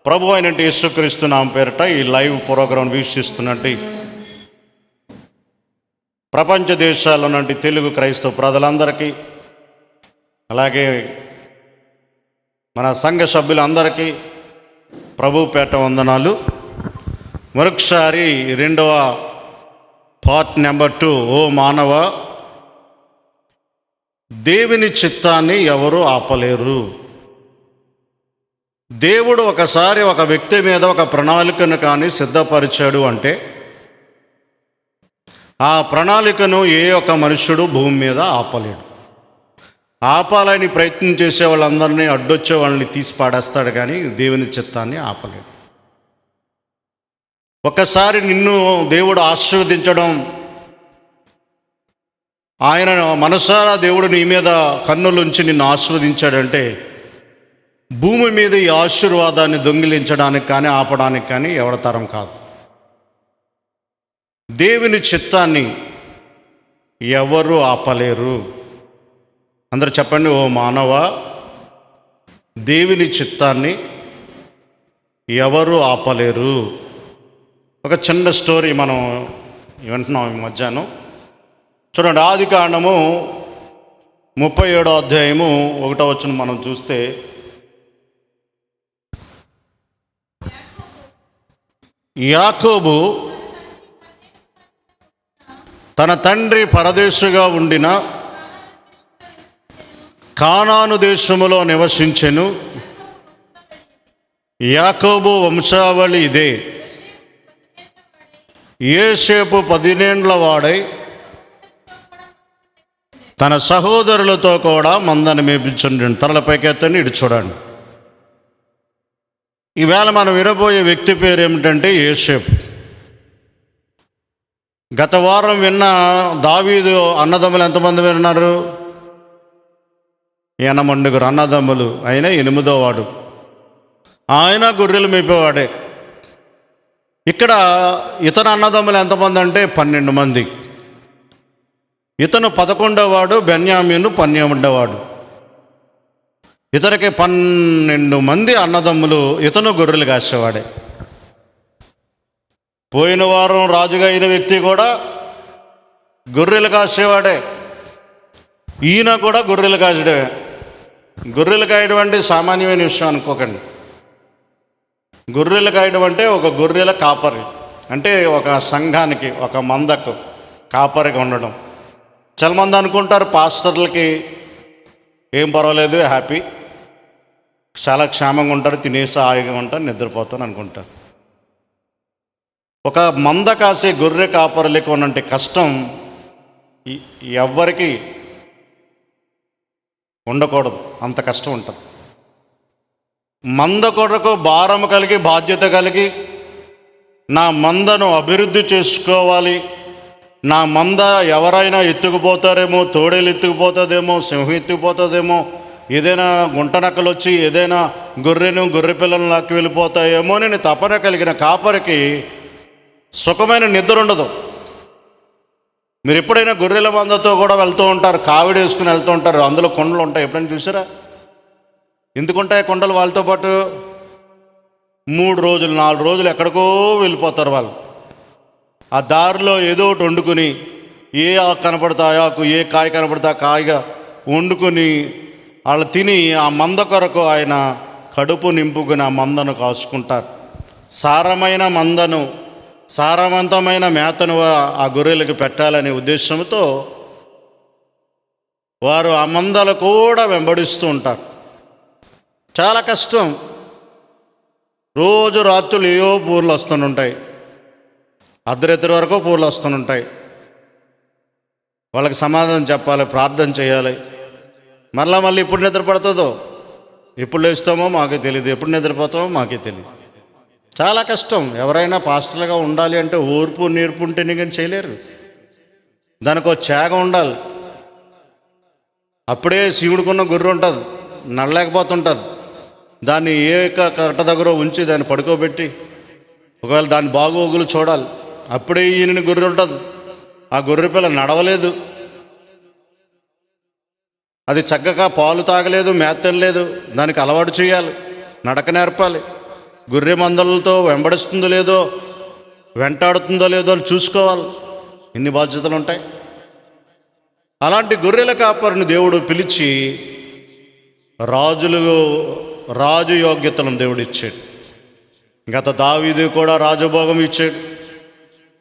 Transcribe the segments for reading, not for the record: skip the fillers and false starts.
ప్రభు అయిన యేసుక్రీస్తు నామం పేరిట ఈ లైవ్ ప్రోగ్రాం వీక్షిస్తున్నట్టు ప్రపంచ దేశాల్లో నుండి తెలుగు క్రైస్తవ ప్రజలందరికీ, అలాగే మన సంఘ సభ్యులందరికీ ప్రభు పేట వందనాలు. మరొకసారి రెండవ పార్ట్ నెంబర్ 2, ఓ మానవ, దేవుని చిత్తాన్ని ఎవరు ఆపలేరు. దేవుడు ఒకసారి ఒక వ్యక్తి మీద ఒక ప్రణాళికను కానీ సిద్ధపరిచాడు అంటే ఆ ప్రణాళికను ఏ ఒక్క మనుష్యుడు భూమి మీద ఆపలేడు. ఆపాలని ప్రయత్నం చేసే వాళ్ళందరినీ, అడ్డొచ్చే వాళ్ళని తీసి పాడేస్తాడు, కానీ దేవుని చిత్తాన్ని ఆపలేడు. ఒకసారి నిన్ను దేవుడు ఆశీర్వదించడం, ఆయన మనసారా దేవుడు నీ మీద కన్నులుంచి నిన్ను ఆశీర్వదించాడంటే భూమి మీద ఈ ఆశీర్వాదాన్ని దొంగిలించడానికి కానీ ఆపడానికి కానీ ఎవరి తరం కాదు. దేవుని చిత్తాన్ని ఎవరు ఆపలేరు. అందరూ చెప్పండి, ఓ మానవ, దేవుని చిత్తాన్ని ఎవరు ఆపలేరు. ఒక చిన్న స్టోరీ మనం వింటున్నాం ఈ మధ్యాహ్నం. చూడండి, ఆదికాండము 37వ అధ్యాయము 1వ వచనం మనం చూస్తే, యాకోబు తన తండ్రి పరదేశుగా ఉండిన కానాను దేశములో నివసించెను. యాకోబు వంశావళి ఇదే. యోసేపు 10 ఏండ్ల వాడై తన సహోదరులతో కూడా మందను మేపించుండెను. తలపైకి ఎత్తండి, ఇటు చూడండి. ఈవేళ మనం వినబోయే వ్యక్తి పేరు ఏమిటంటే యోసేపు. గత వారం విన్న దావీదు అన్నదమ్ములు ఎంతమంది విన్నారు? 8 అన్నదమ్ములు, ఆయన 8వ వాడు. ఆయన గొర్రెలు మేపేవాడే. ఇక్కడ ఇతను అన్నదమ్ములు ఎంతమంది అంటే 12 మంది. ఇతను 11వ వాడు, బెన్యామీను 12వ వాడు. ఇతనికి 12 మంది అన్నదమ్ములు. ఇతను గొర్రెలు కాసేవాడే. పోయిన వారం రాజుగా అయిన వ్యక్తి కూడా గొర్రెలు కాసేవాడే. ఈయన కూడా గొర్రెలు కాసడే. గొర్రెలు కాయడం అంటే సామాన్యమైన విషయం అనుకోకండి. గొర్రెలు కాయడం అంటే ఒక గొర్రెల కాపరి, అంటే ఒక సంఘానికి, ఒక మందకు కాపరిగా ఉండడం. చాలామంది అనుకుంటారు పాస్టర్లకి ఏం పర్వాలేదు, హ్యాపీ, చాలా క్షేమంగా ఉంటారు, తినేసి హాయిగా ఉంటారు, నిద్రపోతాను అనుకుంటారు. ఒక మంద కాసే గొర్రె కాపరులకు ఉన్నంటే కష్టం ఎవ్వరికి ఉండకూడదు. అంత కష్టం ఉంటుంది. మంద కొరకు భారం కలిగి, బాధ్యత కలిగి, నా మందను అభివృద్ధి చేసుకోవాలి, నా మంద ఎవరైనా ఎత్తుకుపోతారేమో, తోడేలు ఎత్తుకుపోతుందేమో, సింహం ఎత్తుకుపోతుందేమో, ఏదైనా గుంటనక్కలు వచ్చి ఏదైనా గొర్రె పిల్లలను లాక్కి వెళ్ళిపోతాయేమో అని తపన కలిగిన కాపరికి సుఖమైన నిద్ర ఉండదు. మీరు ఎప్పుడైనా గొర్రెల మందతో కూడా వెళ్తూ ఉంటారు, కావిడి వేసుకుని వెళ్తూ ఉంటారు. అందులో కొండలు ఉంటాయి, ఎప్పుడైనా చూసారా? ఎందుకుంటాయి కొండలు? వాళ్ళతో పాటు 3 రోజులు 4 రోజులు ఎక్కడికో వెళ్ళిపోతారు వాళ్ళు. ఆ దారిలో ఏదో ఒకటి వండుకుని, ఏ ఆకు కనపడతా ఆకు, ఏ కాయ కనపడతా కాయగా వండుకొని వాళ్ళు తిని ఆ మంద కొరకు ఆయన కడుపు నింపుకుని ఆ మందను కాసుకుంటారు. సారమైన మందను, సారవంతమైన మేతను ఆ గొర్రెలకు పెట్టాలనే ఉద్దేశంతో వారు ఆ మందలు కూడా వెంబడిస్తూ ఉంటారు. చాలా కష్టం. రోజు రాత్రులు ఏవో పూర్లు వస్తుంటాయి, అర్ధరాత్రి వరకు పూర్లు వస్తుంటాయి. వాళ్ళకి సమాధానం చెప్పాలి, ప్రార్థన చేయాలి. మళ్ళీ ఎప్పుడు నిద్ర పడుతుందో, ఎప్పుడు లేస్తామో మాకే తెలియదు, ఎప్పుడు నిద్రపోతామో మాకే తెలియదు. చాలా కష్టం. ఎవరైనా పాస్టర్లుగా ఉండాలి అంటే ఓర్పు నేర్పు ఉంటేనే కానీ చేయలేరు. దానికి ఒక త్యాగం ఉండాలి. అప్పుడే శివుడికున్న గొర్రె ఉంటుంది, నడలేకపోతుంటుంది. దాన్ని ఏ కట్ట దగ్గర ఉంచి దాన్ని పడుకోబెట్టి ఒకవేళ దాని బాగోగులు చూడాలి. అప్పుడే ఈయనని గొర్రె ఉంటుంది. ఆ గొర్రె పిల్ల నడవలేదు, అది చక్కగా పాలు తాగలేదు, మేత తినలేదు. దానికి అలవాటు చేయాలి, నడక నేర్పాలి. గొర్రె మందలతో వెంబడిస్తుందో లేదో, వెంటాడుతుందో లేదో అని చూసుకోవాలి. ఎన్ని బాధ్యతలు ఉంటాయి. అలాంటి గొర్రెల కాపరిని దేవుడు పిలిచి రాజు యోగ్యతలను దేవుడు ఇచ్చాడు. గత దావీదు కూడా రాజభోగం ఇచ్చాడు.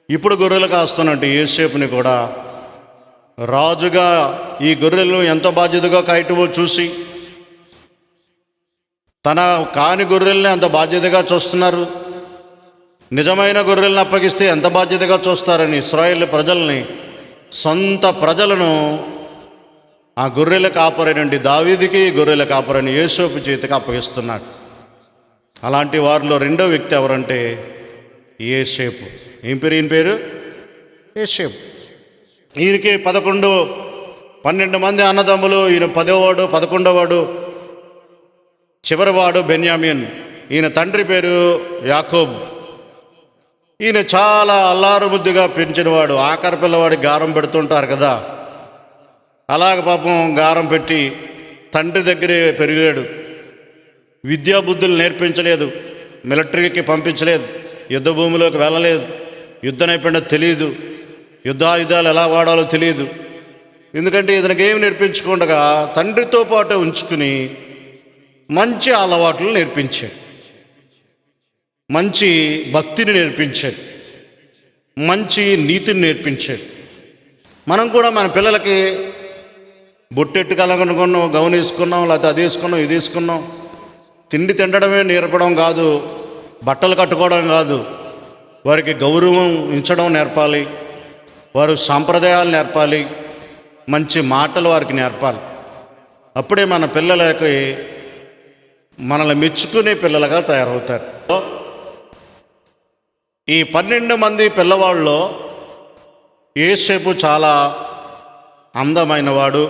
ఇప్పుడు గొర్రెలు కాస్తున్నట్టు యోసేపుని కూడా రాజుగా ఈ గొర్రెలను ఎంత బాధ్యతగా కాయటమో చూసి, తన కాని గొర్రెల్ని అంత బాధ్యతగా చూస్తున్నారు. నిజమైన గొర్రెలను అప్పగిస్తే ఎంత బాధ్యతగా చూస్తారని ఇశ్రాయేలు ప్రజల్ని, సొంత ప్రజలను ఆ గొర్రెల కాపరైనండి దావీదుకి, గొర్రెల కాపరైన యోసేపు చేతికి అప్పగిస్తున్నాడు. అలాంటి వారిలో రెండో వ్యక్తి ఎవరంటే యోసేపు. ఏం పేరు? ఈయన పేరు యోసేపు. ఈయనకి 12 మంది అన్నదమ్ములు. ఈయన 10వ వాడు, 11వ వాడు, చివరివాడు బెన్యామీన్. ఈయన తండ్రి పేరు యాకోబు. ఈయన చాలా అల్లారు ముద్దుగా పెంచినవాడు. ఆఖరి పిల్లవాడికి గారం పెడుతుంటారు కదా, అలాగ పాపం గారం పెట్టి తండ్రి దగ్గరే పెరిగాడు. విద్యాబుద్ధులు నేర్పించలేదు, మిలిటరీకి పంపించలేదు, యుద్ధ భూమిలోకి వెళ్ళలేదు, యుద్ధ నైపుణ్యం తెలియదు, యుద్ధాయుధాలు ఎలా వాడాలో తెలియదు. ఎందుకంటే ఇతనికి ఏమి నేర్పించకుండా తండ్రితో పాటు ఉంచుకుని మంచి అలవాట్లు నేర్పించాడు, మంచి భక్తిని నేర్పించాడు, మంచి నీతిని నేర్పించాడు. మనం కూడా మన పిల్లలకి బొట్టెట్టు కలగనుకున్నాం, గౌన్ వేసుకున్నాం, లేకపోతే అది వేసుకున్నాం, ఇది వేసుకున్నాం, తిండి తినడమే నేర్పడం కాదు, బట్టలు కట్టుకోవడం కాదు, వారికి గౌరవం ఉంచడం నేర్పాలి, వారు సాంప్రదాయాలు నేర్పాలి, మంచి మాటలు వారికి నేర్పాలి. అప్పుడే మన పిల్లలకి మనల్ని మెచ్చుకునే పిల్లలుగా తయారవుతారు. ఈ 12 మంది పిల్లవాళ్ళలో యోసేపు చాలా అందమైన వాడు.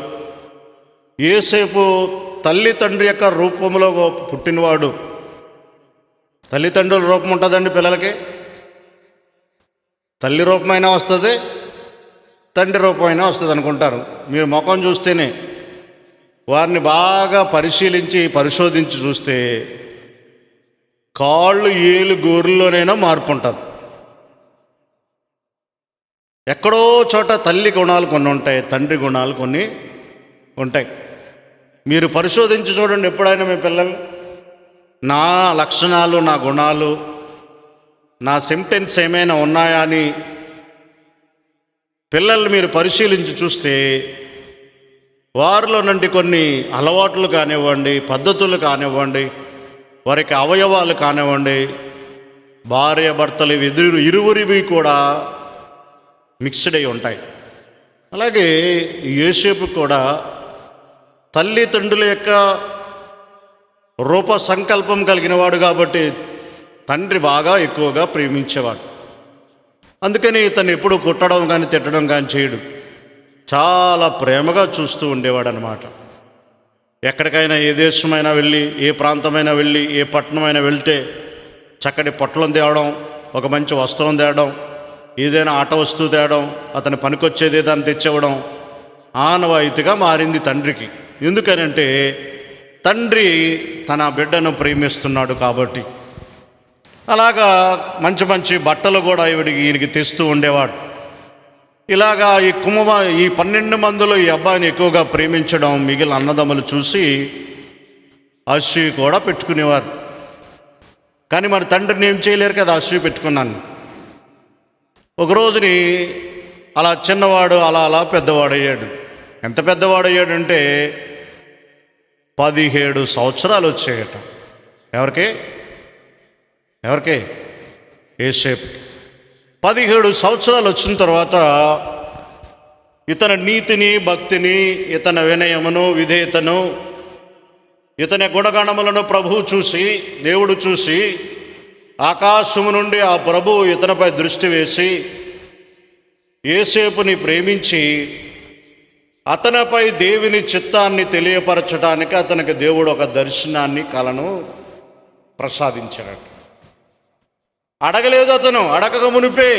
యోసేపు తల్లిదండ్రి యొక్క రూపంలో పుట్టినవాడు. తల్లిదండ్రుల రూపం ఉంటుందండి పిల్లలకి. తల్లి రూపమైనా వస్తుంది, తండ్రి రూపమైనా వస్తుంది అనుకుంటారు. మీరు ముఖం చూస్తేనే, వారిని బాగా పరిశోధించి చూస్తే కాళ్ళు ఏలు గోరుల్లోనైనా మార్పు ఉంటుంది. ఎక్కడో చోట తల్లి గుణాలు కొన్ని ఉంటాయి, తండ్రి గుణాలు కొన్ని ఉంటాయి. మీరు పరిశోధించి చూడండి ఎప్పుడైనా మీ పిల్లలు. నా లక్షణాలు, నా గుణాలు, నా సిమ్టమ్స్ ఏమైనా ఉన్నాయా అని పిల్లల్ని మీరు పరిశీలించి చూస్తే వారిలో నుండి కొన్ని అలవాట్లు కానివ్వండి, పద్ధతులు కానివ్వండి, వారికి అవయవాలు కానివ్వండి, భార్య భర్తలు ఇరువురివి కూడా మిక్స్డ్ అయి ఉంటాయి. అలాగే యోసేపు కూడా తల్లిదండ్రుల యొక్క రూప సంకల్పం కలిగిన వాడు కాబట్టి తండ్రి బాగా ఎక్కువగా ప్రేమించేవాడు. అందుకని ఇతను ఎప్పుడు కుట్టడం కానీ తిట్టడం కానీ చేయడు, చాలా ప్రేమగా చూస్తూ ఉండేవాడు అన్నమాట. ఎక్కడికైనా ఏ దేశమైనా వెళ్ళి, ఏ ప్రాంతమైనా వెళ్ళి, ఏ పట్టణమైనా వెళ్తే చక్కటి పొట్లం తేవడం, ఒక మంచి వస్త్రం తేవడం, ఏదైనా ఆట వస్తువు తేవడం, అతని పనికొచ్చేది ఏదైనా తెచ్చివ్వడం ఆనవాయితీగా మారింది తండ్రికి. ఎందుకనంటే తండ్రి తన బిడ్డను ప్రేమిస్తున్నాడు కాబట్టి. అలాగా మంచి మంచి బట్టలు కూడా ఈయనకి తెస్తూ ఉండేవాడు. ఇలాగా ఈ 12 మందిలో ఈ అబ్బాయిని ఎక్కువగా ప్రేమించడం మిగిలిన అన్నదమ్ములు చూసి అసూయ కూడా పెట్టుకునేవారు. కానీ మరి తండ్రిని ఏం చేయలేరు కదా, అసూయ పెట్టుకున్నాను. ఒక రోజుని అలా చిన్నవాడు అలా పెద్దవాడయ్యాడు. ఎంత పెద్దవాడయ్యాడంటే 17 సంవత్సరాలు వచ్చాయట. ఎవరికి? యోసేపుకి 17 సంవత్సరాలు వచ్చిన తర్వాత ఇతని నీతిని, భక్తిని, ఇతని వినయమును, విధేయతను, ఇతని గుణగణములను దేవుడు చూసి ఆకాశము నుండి ఆ ప్రభువు ఇతనిపై దృష్టి వేసి యోసేపుని ప్రేమించి అతనిపై దేవుని చిత్తాన్ని తెలియపరచడానికి అతనికి దేవుడు ఒక దర్శనాన్ని, కలను ప్రసాదించాడు. అడగలేదు అతను. అడగక మునిపే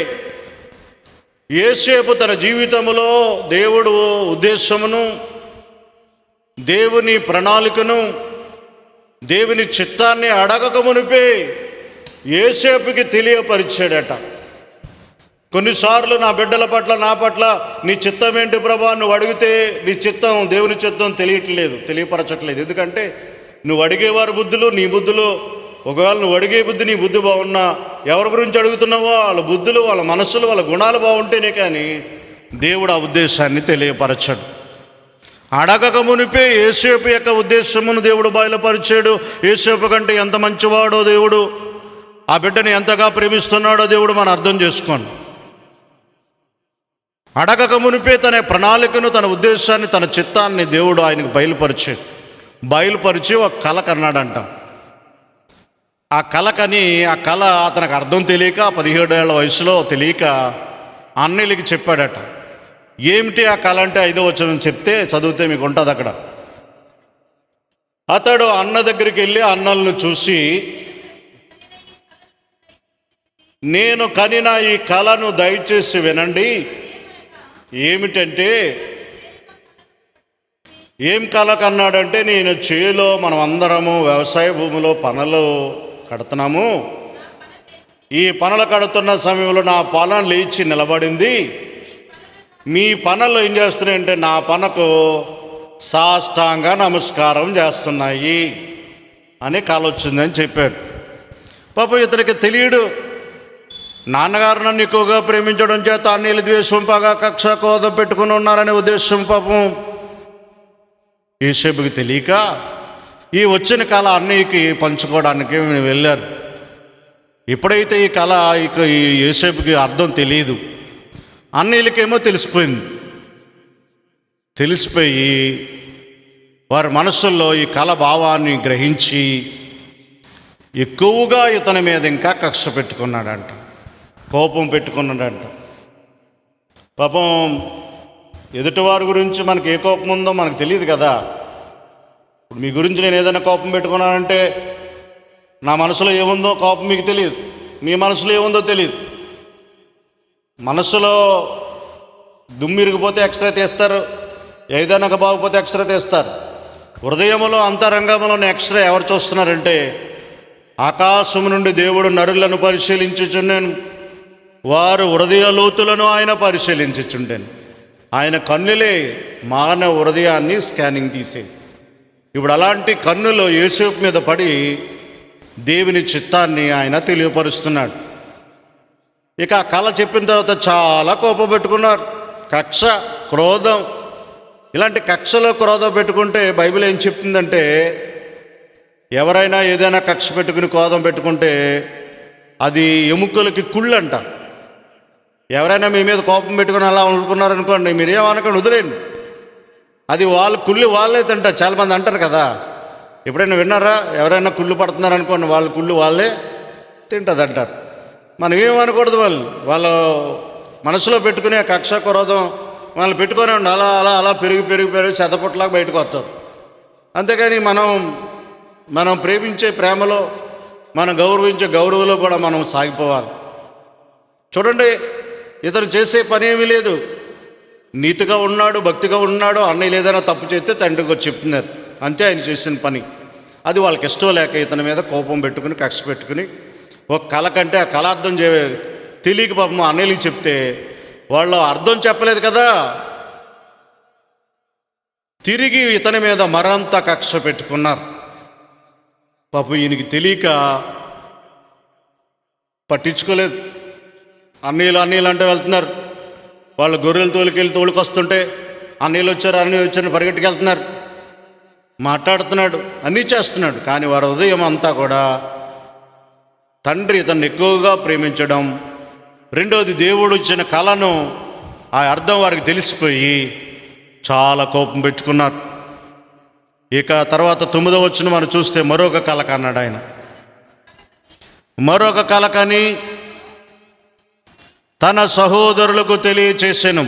యోసేపు తన జీవితంలో దేవుడు ఉద్దేశమును, దేవుని ప్రణాళికను, దేవుని చిత్తాన్ని అడగక మునిపే యోసేపుకి తెలియపరిచాడట. కొన్నిసార్లు నా బిడ్డల పట్ల, నా పట్ల నీ చిత్తం ఏంటి ప్రభా, నువ్వు అడిగితే నీ చిత్తం, దేవుని చిత్తం తెలియపరచట్లేదు. ఎందుకంటే నువ్వు అడిగేవారి బుద్ధులు, నీ బుద్ధులు, ఒకవేళ నువ్వు అడిగే బుద్ధి, నీ బుద్ధి బాగున్నా, ఎవరి గురించి అడుగుతున్నావో వాళ్ళ బుద్ధులు, వాళ్ళ మనస్సులు, వాళ్ళ గుణాలు బాగుంటేనే కానీ దేవుడు ఆ ఉద్దేశాన్ని తెలియపరచడు. అడగక మునిపే యోసేపు యొక్క ఉద్దేశమును దేవుడు బయలుపరిచాడు. యోసేపు కంటే ఎంత మంచివాడో దేవుడు, ఆ బిడ్డని ఎంతగా ప్రేమిస్తున్నాడో దేవుడు మనం అర్థం చేసుకోండి. అడగక మునిపే తన ప్రణాళికను, తన ఉద్దేశాన్ని, తన చిత్తాన్ని దేవుడు ఆయనకు బయలుపరిచి ఒక కల కన్నాడంట. ఆ కళ అతనికి అర్థం తెలియక, 17 ఏళ్ల వయసులో తెలియక అన్నయ్యలకి చెప్పాడట. ఏమిటి ఆ కళ అంటే 5వ వచనం చెప్తే, చదివితే మీకు ఉంటుంది అక్కడ. అతడు అన్న దగ్గరికి వెళ్ళి అన్నలను చూసి, నేను కనిన ఈ కళను దయచేసి వినండి. ఏమిటంటే, ఏం కళ కన్నాడంటే, నేను చేలో మనం అందరము వ్యవసాయ భూమిలో పనులు కడుతున్నాము. ఈ పనులు కడుతున్న సమయంలో నా పొలం లేచి నిలబడింది. మీ పనులు ఏం చేస్తున్నాయంటే నా పనకు సాష్టాంగ నమస్కారం చేస్తున్నాయి అని కళ వచ్చిందని చెప్పాడు. పాపం ఇతనికి తెలియడు. నాన్నగారు నన్ను ఎక్కువగా ప్రేమించడం చేత అన్నీలు ద్వేషం, పగ, కక్ష, కోపం పెట్టుకుని ఉన్నారనే ఉద్దేశం పాపం యోసేపుకి తెలియక ఈ వచ్చిన కళ అన్నయ్యకి పంచుకోవడానికి వెళ్ళారు. ఎప్పుడైతే ఈ కళ ఈ యోసేపుకి అర్థం తెలియదు, అన్నయ్యలకేమో తెలిసిపోయి వారి మనసుల్లో ఈ కళ భావాన్ని గ్రహించి ఎక్కువగా ఇతని మీద ఇంకా కక్ష పెట్టుకున్నాడంట, కోపం పెట్టుకున్నాడంట. పాపం ఎదుటివారి గురించి మనకి ఏ కోపం ఉందో మనకు తెలియదు కదా. ఇప్పుడు మీ గురించి నేను ఏదైనా కోపం పెట్టుకున్నానంటే నా మనసులో ఏముందో కోపం మీకు తెలియదు, మీ మనసులో ఏముందో తెలియదు. మనసులో దుమ్మిరిగిపోతే ఎక్స్రే తీస్తారు, ఏదైనా బాగుపోతే ఎక్స్రే తీస్తారు. హృదయంలో అంతరంగంలోని ఎక్స్రే ఎవరు చూస్తున్నారంటే, ఆకాశము నుండి దేవుడు నరులను పరిశీలించుచుండెను, వారు హృదయ లోతులను ఆయన పరిశీలించుచుండెను. ఆయన కన్నులే మానవ హృదయాన్ని స్కానింగ్ తీసే. ఇప్పుడు అలాంటి కన్నులు యోసేపు మీద పడి దేవుని చిత్తాన్ని ఆయన తెలియపరుస్తున్నాడు. ఇక ఆ కళ చెప్పిన తర్వాత చాలా కోపం పెట్టుకున్నారు. కక్ష, క్రోధం, ఇలాంటి కక్షలో క్రోధం పెట్టుకుంటే బైబిల్ ఏం చెప్తుందంటే, ఎవరైనా ఏదైనా కక్ష పెట్టుకుని క్రోధం పెట్టుకుంటే అది ఎముకలకి కుళ్ళంట. ఎవరైనా మీ మీద కోపం పెట్టుకుని అలా అనుకున్నారనుకోండి, మీరేమనకండి, వదిలేండి, అది వాళ్ళ కుళ్ళు వాళ్ళే తింటారు. చాలామంది అంటారు కదా, ఎప్పుడైనా విన్నారా? ఎవరైనా కుళ్ళు పడుతున్నారనుకోండి, వాళ్ళ కుళ్ళు వాళ్ళే తింటుంది అంటారు. మనం ఏమనకూడదు. వాళ్ళ మనసులో పెట్టుకునే కక్ష, క్రోధం వాళ్ళు పెట్టుకొని ఉండి అలా అలా అలా పెరిగి చెదపట్లాగా బయటకు వస్తుంది. అంతేకాని మనం ప్రేమించే ప్రేమలో, మనం గౌరవించే గౌరవంలో కూడా మనం సాగిపోవాలి. చూడండి, ఇతను చేసే పని ఏమీ లేదు, నీతిగా ఉన్నాడు, భక్తిగా ఉన్నాడు. అన్నయ్య ఏదైనా తప్పు చేస్తే తండ్రికి వచ్చి చెప్తున్నారు, అంతే ఆయన చేసిన పని. అది వాళ్ళకి ఇష్టం లేక ఇతని మీద కోపం పెట్టుకుని, కక్ష పెట్టుకుని, ఒక కళ కంటే ఆ కళ అర్థం తెలియక పాపం అన్నయ్యకి చెప్తే వాళ్ళు అర్థం చెప్పలేదు కదా, తిరిగి ఇతని మీద మరంత కక్ష పెట్టుకున్నారు. పాపం ఈయనకి తెలియక పట్టించుకోలేదు. అన్నయ్యలు అంటే వెళ్తున్నారు, వాళ్ళు గొర్రెలు తోలుకొస్తుంటే అన్నయ్యలు వచ్చారు పరిగెట్టుకెళ్తున్నారు, మాట్లాడుతున్నాడు, అన్నీ చేస్తున్నాడు. కానీ వారి ఉదయం అంతా కూడా తండ్రి ఇతన్ని ఎక్కువగా ప్రేమించడం, రెండోది దేవుడు ఇచ్చిన కళను ఆ అర్థం వారికి తెలిసిపోయి చాలా కోపం పెట్టుకున్నారు. ఇక తర్వాత 9వ వచనం మనం చూస్తే మరొక కళ కన్నాడు ఆయన. మరొక కళ కని తన సహోదరులకు తెలియచేసెను,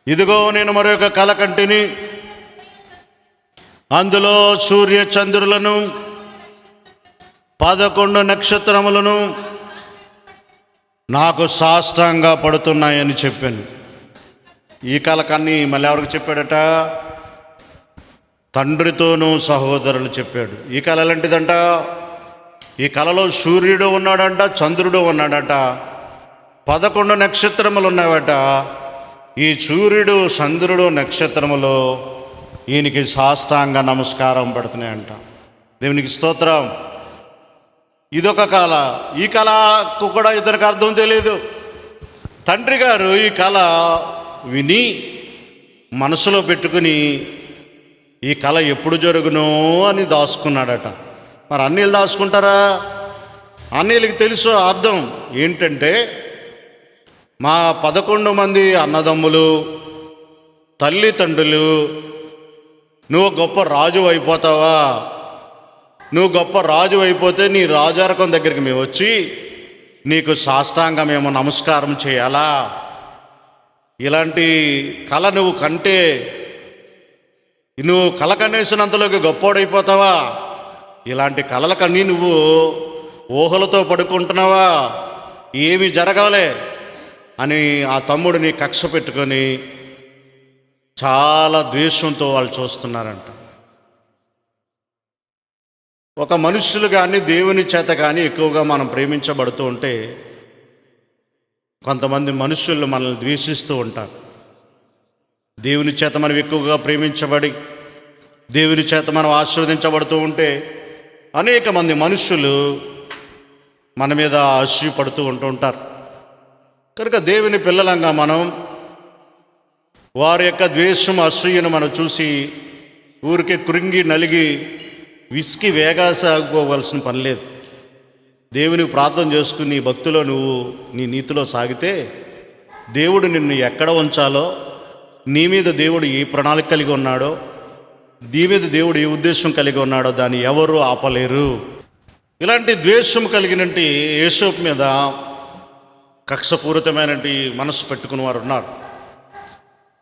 ఇదిగో నేను మరొక కళ కంటిని, అందులో సూర్య చంద్రులను 11 నక్షత్రములను నాకు సాష్టాంగా పడుతున్నాయని చెప్పాను. ఈ కళ కన్నీ మళ్ళీ ఎవరికి చెప్పాడట? తండ్రితోనూ సహోదరులు చెప్పాడు. ఈ కళ ఎలాంటిదంట? ఈ కలలో సూర్యుడు ఉన్నాడంట, చంద్రుడు ఉన్నాడట, 11 నక్షత్రములు ఉన్నాయట. ఈ సూర్యుడు, చంద్రుడు, నక్షత్రములు ఈయనకి సాష్టాంగ నమస్కారం పెడుతున్నాయంట. దేవునికి స్తోత్రం. ఇదొక కళ. ఈ కళకు కూడా ఇతనికి అర్థం తెలియదు. తండ్రి గారు ఈ కళ విని మనసులో పెట్టుకుని ఈ కళ ఎప్పుడు జరుగునో అని దాచుకున్నాడట. మరి అన్నీళ్ళు దాచుకుంటారా? అన్నీళ్ళకి తెలుసు అర్థం ఏంటంటే, మా 11 మంది అన్నదమ్ములు, తల్లిదండ్రులు, నువ్వు గొప్ప రాజు అయిపోతావా, నువ్వు గొప్ప రాజు అయిపోతే నీ రాజారకం దగ్గరికి మేము వచ్చి నీకు సాష్టాంగ మేము నమస్కారం చేయాలా? ఇలాంటి కళ నువ్వు కంటే నువ్వు కళ కనేసినంతలోకి గొప్పోడైపోతావా? ఇలాంటి కళల కన్నీ నువ్వు ఊహలతో పడుకుంటున్నావా? ఏమి జరగాలే అని ఆ తమ్ముడిని కక్ష పెట్టుకొని చాలా ద్వేషంతో వాళ్ళు చూస్తున్నారంట. ఒక మనుష్యులు కానీ దేవుని చేత కానీ ఎక్కువగా మనం ప్రేమించబడుతూ ఉంటే కొంతమంది మనుష్యులు మనల్ని ద్వేషిస్తూ ఉంటారు. దేవుని చేత మనం ఎక్కువగా ప్రేమించబడి దేవుని చేత మనం ఆశీర్వదించబడుతూ ఉంటే అనేక మంది మనుష్యులు మన మీద ఆశీపడుతూ ఉంటుంటారు. కనుక దేవుని పిల్లలంగా మనం వారి యొక్క ద్వేషం, అసూయను మనం చూసి ఊరికే కృంగి నలిగి విసికి వేగాసాగిపోవలసిన పని లేదు. దేవునికి ప్రార్థన చేసుకుని నీ భక్తిలో నువ్వు నీ నీతిలో సాగితే దేవుడు నిన్ను ఎక్కడ ఉంచాలో, నీ మీద దేవుడు ఏ ప్రణాళిక కలిగి ఉన్నాడో, నీ మీద దేవుడు ఏ ఉద్దేశం కలిగి ఉన్నాడో దాన్ని ఎవరు ఆపలేరు. ఇలాంటి ద్వేషం కలిగినట్టు యేసోపు మీద కక్షపూరితమైనటువంటి మనసు పెట్టుకుని వారు ఉన్నారు.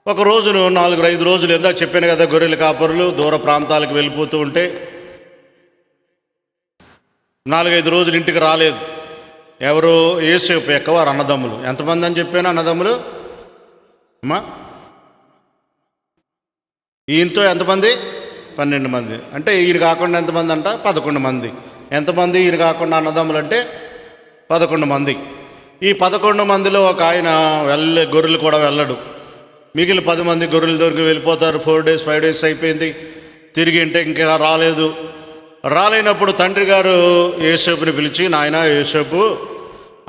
ఒక రోజును 4-5 రోజులు ఎందాక చెప్పాను కదా, గొర్రెల కాపరులు దూర ప్రాంతాలకు వెళ్ళిపోతూ ఉంటే 4-5 రోజులు ఇంటికి రాలేదు. ఎవరు? యేసోపు యొక్క వారు అన్నదమ్ములు. ఎంతమంది అని చెప్పాను అన్నదమ్ములు అమ్మా? ఈయనతో ఎంతమంది? 12 మంది. అంటే ఈయన కాకుండా ఎంతమంది అంట? 11 మంది. ఎంతమంది ఈయన కాకుండా అన్నదమ్ములు అంటే 11 మంది. ఈ 11 మందిలో ఒక ఆయన గొర్రెలు కూడా వెళ్ళడు. మిగిలిన 10 మంది గొర్రెలు దొరికి వెళ్ళిపోతారు. 4 days 5 days అయిపోయింది, తిరిగి ఇంటే ఇంకా రాలేదు. రాలేనప్పుడు తండ్రి గారు యేసోపుని పిలిచి, నాయన యేసోపు,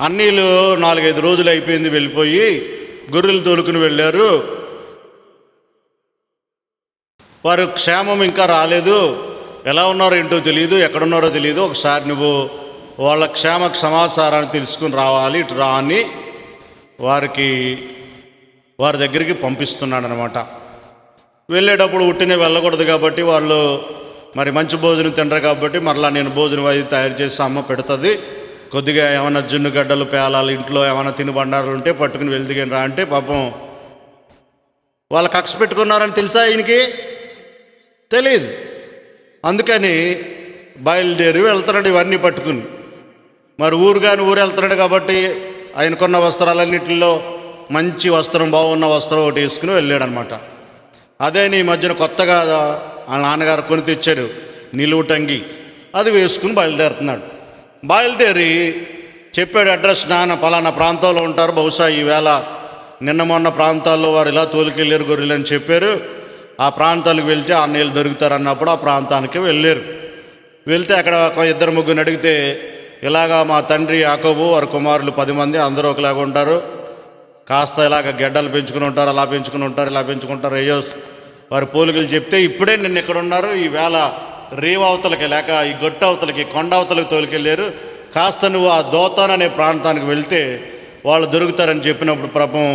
అన్నీలు 4-5 రోజులు అయిపోయింది వెళ్ళిపోయి, గొర్రెలు తోలుకుని వెళ్ళారు, వారు క్షేమం ఇంకా రాలేదు, ఎలా ఉన్నారో ఏంటో తెలియదు, ఎక్కడున్నారో తెలియదు, ఒకసారి నువ్వు వాళ్ళ క్షేమ సమాచారాన్ని తెలుసుకుని రావాలి, ఇటు రా అని వారి దగ్గరికి పంపిస్తున్నాడు అనమాట. వెళ్ళేటప్పుడు ఉట్టినే వెళ్ళకూడదు కాబట్టి వాళ్ళు మరి మంచి భోజనం తినరు కాబట్టి మరలా నేను భోజనం అది తయారు చేసి అమ్మ పెడుతుంది, కొద్దిగా ఏమైనా జున్ను గడ్డలు పేలాలు ఇంట్లో ఏమైనా తిని బండారాలు ఉంటే పట్టుకుని వెళ్దిగాని రా అంటే పాపం వాళ్ళు కక్ష పెట్టుకున్నారని తెలుసా ఈయనకి? తెలియదు. అందుకని బయలుదేరి వెళ్తున్నాడు ఇవన్నీ పట్టుకుని. మరి ఊరు వెళ్తున్నాడు కాబట్టి ఆయనకున్న వస్త్రాలన్నింటిలో మంచి వస్త్రం, బాగున్న వస్త్రం ఒకటి వేసుకుని వెళ్ళాడనమాట. అదే ఈ మధ్యన కొత్తగా వాళ్ళ నాన్నగారు కొని తెచ్చారు నిలువు టంగి, అది వేసుకుని బయలుదేరుతున్నాడు. బయలుదేరి చెప్పాడు అడ్రస్, నాన్న పలానా ప్రాంతంలో ఉంటారు, బహుశా ఈవేళ నిన్న మొన్న ప్రాంతాల్లో వారు ఇలా తోలుకెళ్ళారు గొర్రెలు అని చెప్పారు, ఆ ప్రాంతాలకు వెళ్తే అన్నయ్యలు దొరుకుతారు అన్నప్పుడు ఆ ప్రాంతానికి వెళ్ళారు. వెళ్తే అక్కడ 2-3 అడిగితే ఇలాగా మా తండ్రి యాకోబు వారి కుమారులు 10 మంది అందరూ ఒకలాగా ఉంటారు, కాస్త ఇలాగ గెడ్డలు పెంచుకుని ఉంటారు, అలా పెంచుకుని ఉంటారు, ఇలా పెంచుకుంటారు, అయ్యో వారి పోలికలు చెప్తే ఇప్పుడే నిన్న ఎక్కడ ఉన్నారు, ఈవేళ రేవు అవతలకి లేక ఈ గొట్ట అవతలకి కొండ అవతలకి తోలుకెళ్ళారు, కాస్త నువ్వు ఆ దోతాన్ అనే ప్రాంతానికి వెళ్తే వాళ్ళు దొరుకుతారని చెప్పినప్పుడు పాపం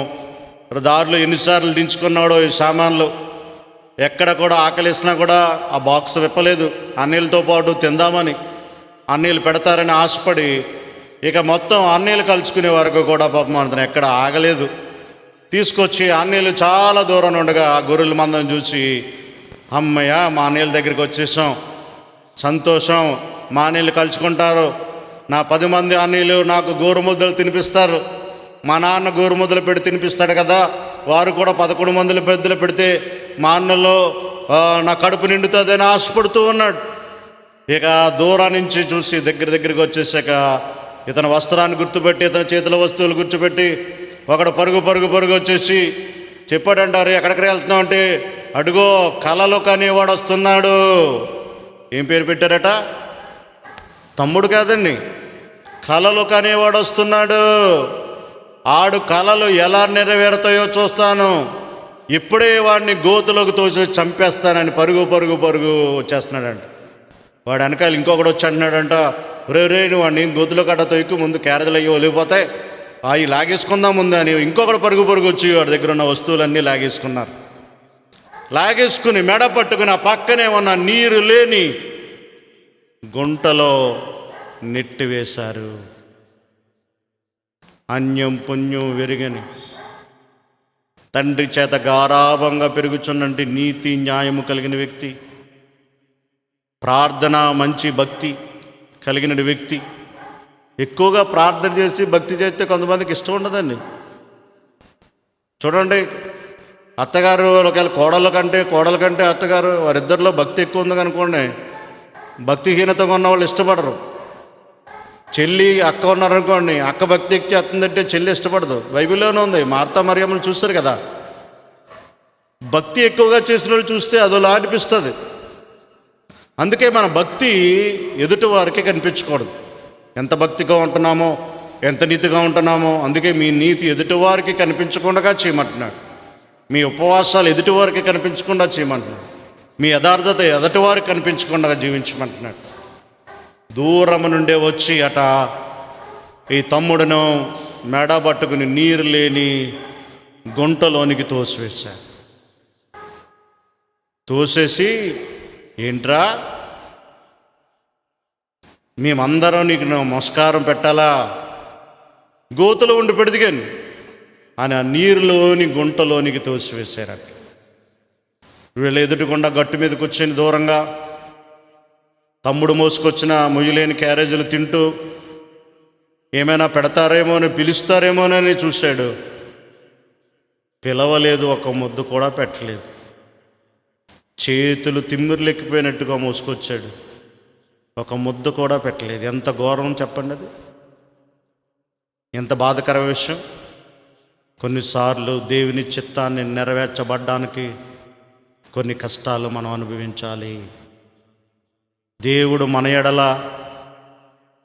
దారిలో ఎన్నిసార్లు దించుకున్నాడో ఈ సామాన్లు, ఎక్కడ కూడా ఆకలిసినా కూడా ఆ బాక్స్ విప్పలేదు, అన్నీళ్ళతో పాటు తిందామని అన్నీళ్ళు పెడతారని ఆశపడి ఇక మొత్తం అన్నీళ్ళు కలుసుకునే వరకు కూడా పాపం అతను ఎక్కడ ఆగలేదు. తీసుకొచ్చి అన్నీళ్ళు చాలా దూరం ఉండగా ఆ గొర్రెల మందం చూసి, అమ్మయ్య మా అన్నీళ్ళ దగ్గరికి వచ్చేసాం, సంతోషం, మా అన్నీళ్ళు కలుసుకుంటారు, నా 10 మంది అన్నీళ్ళు నాకు గోరుముద్దలు తినిపిస్తారు, మా నాన్న గోరుముద్దలు పెట్టి తినిపిస్తాడు కదా, వారు కూడా 11 మందిల పెద్దలు పెడితే మా అన్నలో నా కడుపు నిండుతుందని ఆశపడుతూ ఉన్నాడు. ఇక దూరం నుంచి చూసి దగ్గరికి వచ్చేసాక ఇతని వస్త్రాన్ని గుర్తుపెట్టి, ఇతని చేతిలో వస్తువులు గుర్తుపెట్టి ఒకడు పరుగు వచ్చేసి చెప్పాడంటారు, ఎక్కడికి వెళ్తున్నావు అంటే, అడుగో కలలు కనేవాడు వస్తున్నాడు. ఏం పేరు పెట్టారట? తమ్ముడు కాదండి, కలలు కనేవాడు వస్తున్నాడు. ఆడు కలలు ఎలా నెరవేరుతాయో చూస్తాను, ఇప్పుడే వాడిని గోతులోకి తోసి చంపేస్తానని పరుగు వచ్చేస్తున్నాడంట. వాడు వెనకాల ఇంకొకడు వచ్చి అంటున్నాడంట, రే నువ్వు వాడిని గోతులో కట్ట తొక్కి ముందు క్యారేజీలు అయ్యి ఒలిగిపోతాయి, అవి లాగేసుకుందాం ముందు అని ఇంకొకడు పరుగు వచ్చి వాడి దగ్గర ఉన్న వస్తువులన్నీ లాగేసుకున్నారు. లాగేసుకుని మెడ పట్టుకుని ఆ పక్కనే ఉన్న నీరు లేని గుంటలో నెట్టివేశారు. అన్యం పుణ్యం వెరుగని తండ్రి చేత గారాభంగా పెరుగుచున్నట్టు నీతి న్యాయము కలిగిన వ్యక్తి, ప్రార్థన మంచి భక్తి కలిగిన వ్యక్తి. ఎక్కువగా ప్రార్థన చేసి భక్తి చేస్తే కొంతమందికి ఇష్టం ఉండదండి. చూడండి, అత్తగారు ఒకవేళ కోడల కంటే అత్తగారు వారిద్దరిలో భక్తి ఎక్కువ ఉంది అనుకోండి, భక్తిహీనతగా ఉన్న వాళ్ళు ఇష్టపడరు. చెల్లి అక్క ఉన్నారనుకోండి, అక్క భక్తి ఎక్కి వస్తుందంటే చెల్లి ఇష్టపడదు. బైబిల్లోనే ఉంది, మార్తా మరియమ్మలు చూస్తారు కదా, భక్తి ఎక్కువగా చేసిన వాళ్ళు చూస్తే అదోలా అనిపిస్తుంది. అందుకే మన భక్తి ఎదుటి వారికి కనిపించకూడదు. ఎంత భక్తిగా ఉంటున్నామో, ఎంత నీతిగా ఉంటున్నామో, అందుకే మీ నీతి ఎదుటివారికి కనిపించకుండా చేయమంటున్నాడు. మీ ఉపవాసాలు ఎదుటివారికి కనిపించకుండా చేయమంటున్నాడు. మీ యథార్థత ఎదుటివారికి కనిపించకుండా జీవించమంటున్నాడు. దూరం నుండే వచ్చి అట ఈ తమ్ముడును మెడ పట్టుకుని నీరు లేని గుంటలోనికి తోసివేశారు. తోసేసి, ఏంట్రా మేమందరం నీకు నమస్కారం పెట్టాలా, గోతులో ఉండి పెడిదిగాను అని ఆ నీరులోని గుంటలోనికి తోసివేశారట. వీళ్ళు ఎదుటికుండా గట్టు మీద కూర్చొని దూరంగా తమ్ముడు మోసుకొచ్చిన మొయ్యలేని క్యారేజీలు తింటూ ఏమైనా పెడతారేమో అని, పిలుస్తారేమోనని చూశాడు. పిలవలేదు, ఒక ముద్దు కూడా పెట్టలేదు. చేతులు తిమ్మిర్లెక్కిపోయినట్టుగా మోసుకొచ్చాడు, ఒక ముద్దు కూడా పెట్టలేదు. ఎంత ఘోరం చెప్పండి, అది ఎంత బాధకర విషయం. కొన్నిసార్లు దేవుని చిత్తాన్ని నెరవేర్చబడ్డానికి కొన్ని కష్టాలు మనం అనుభవించాలి. దేవుడు మన ఎడల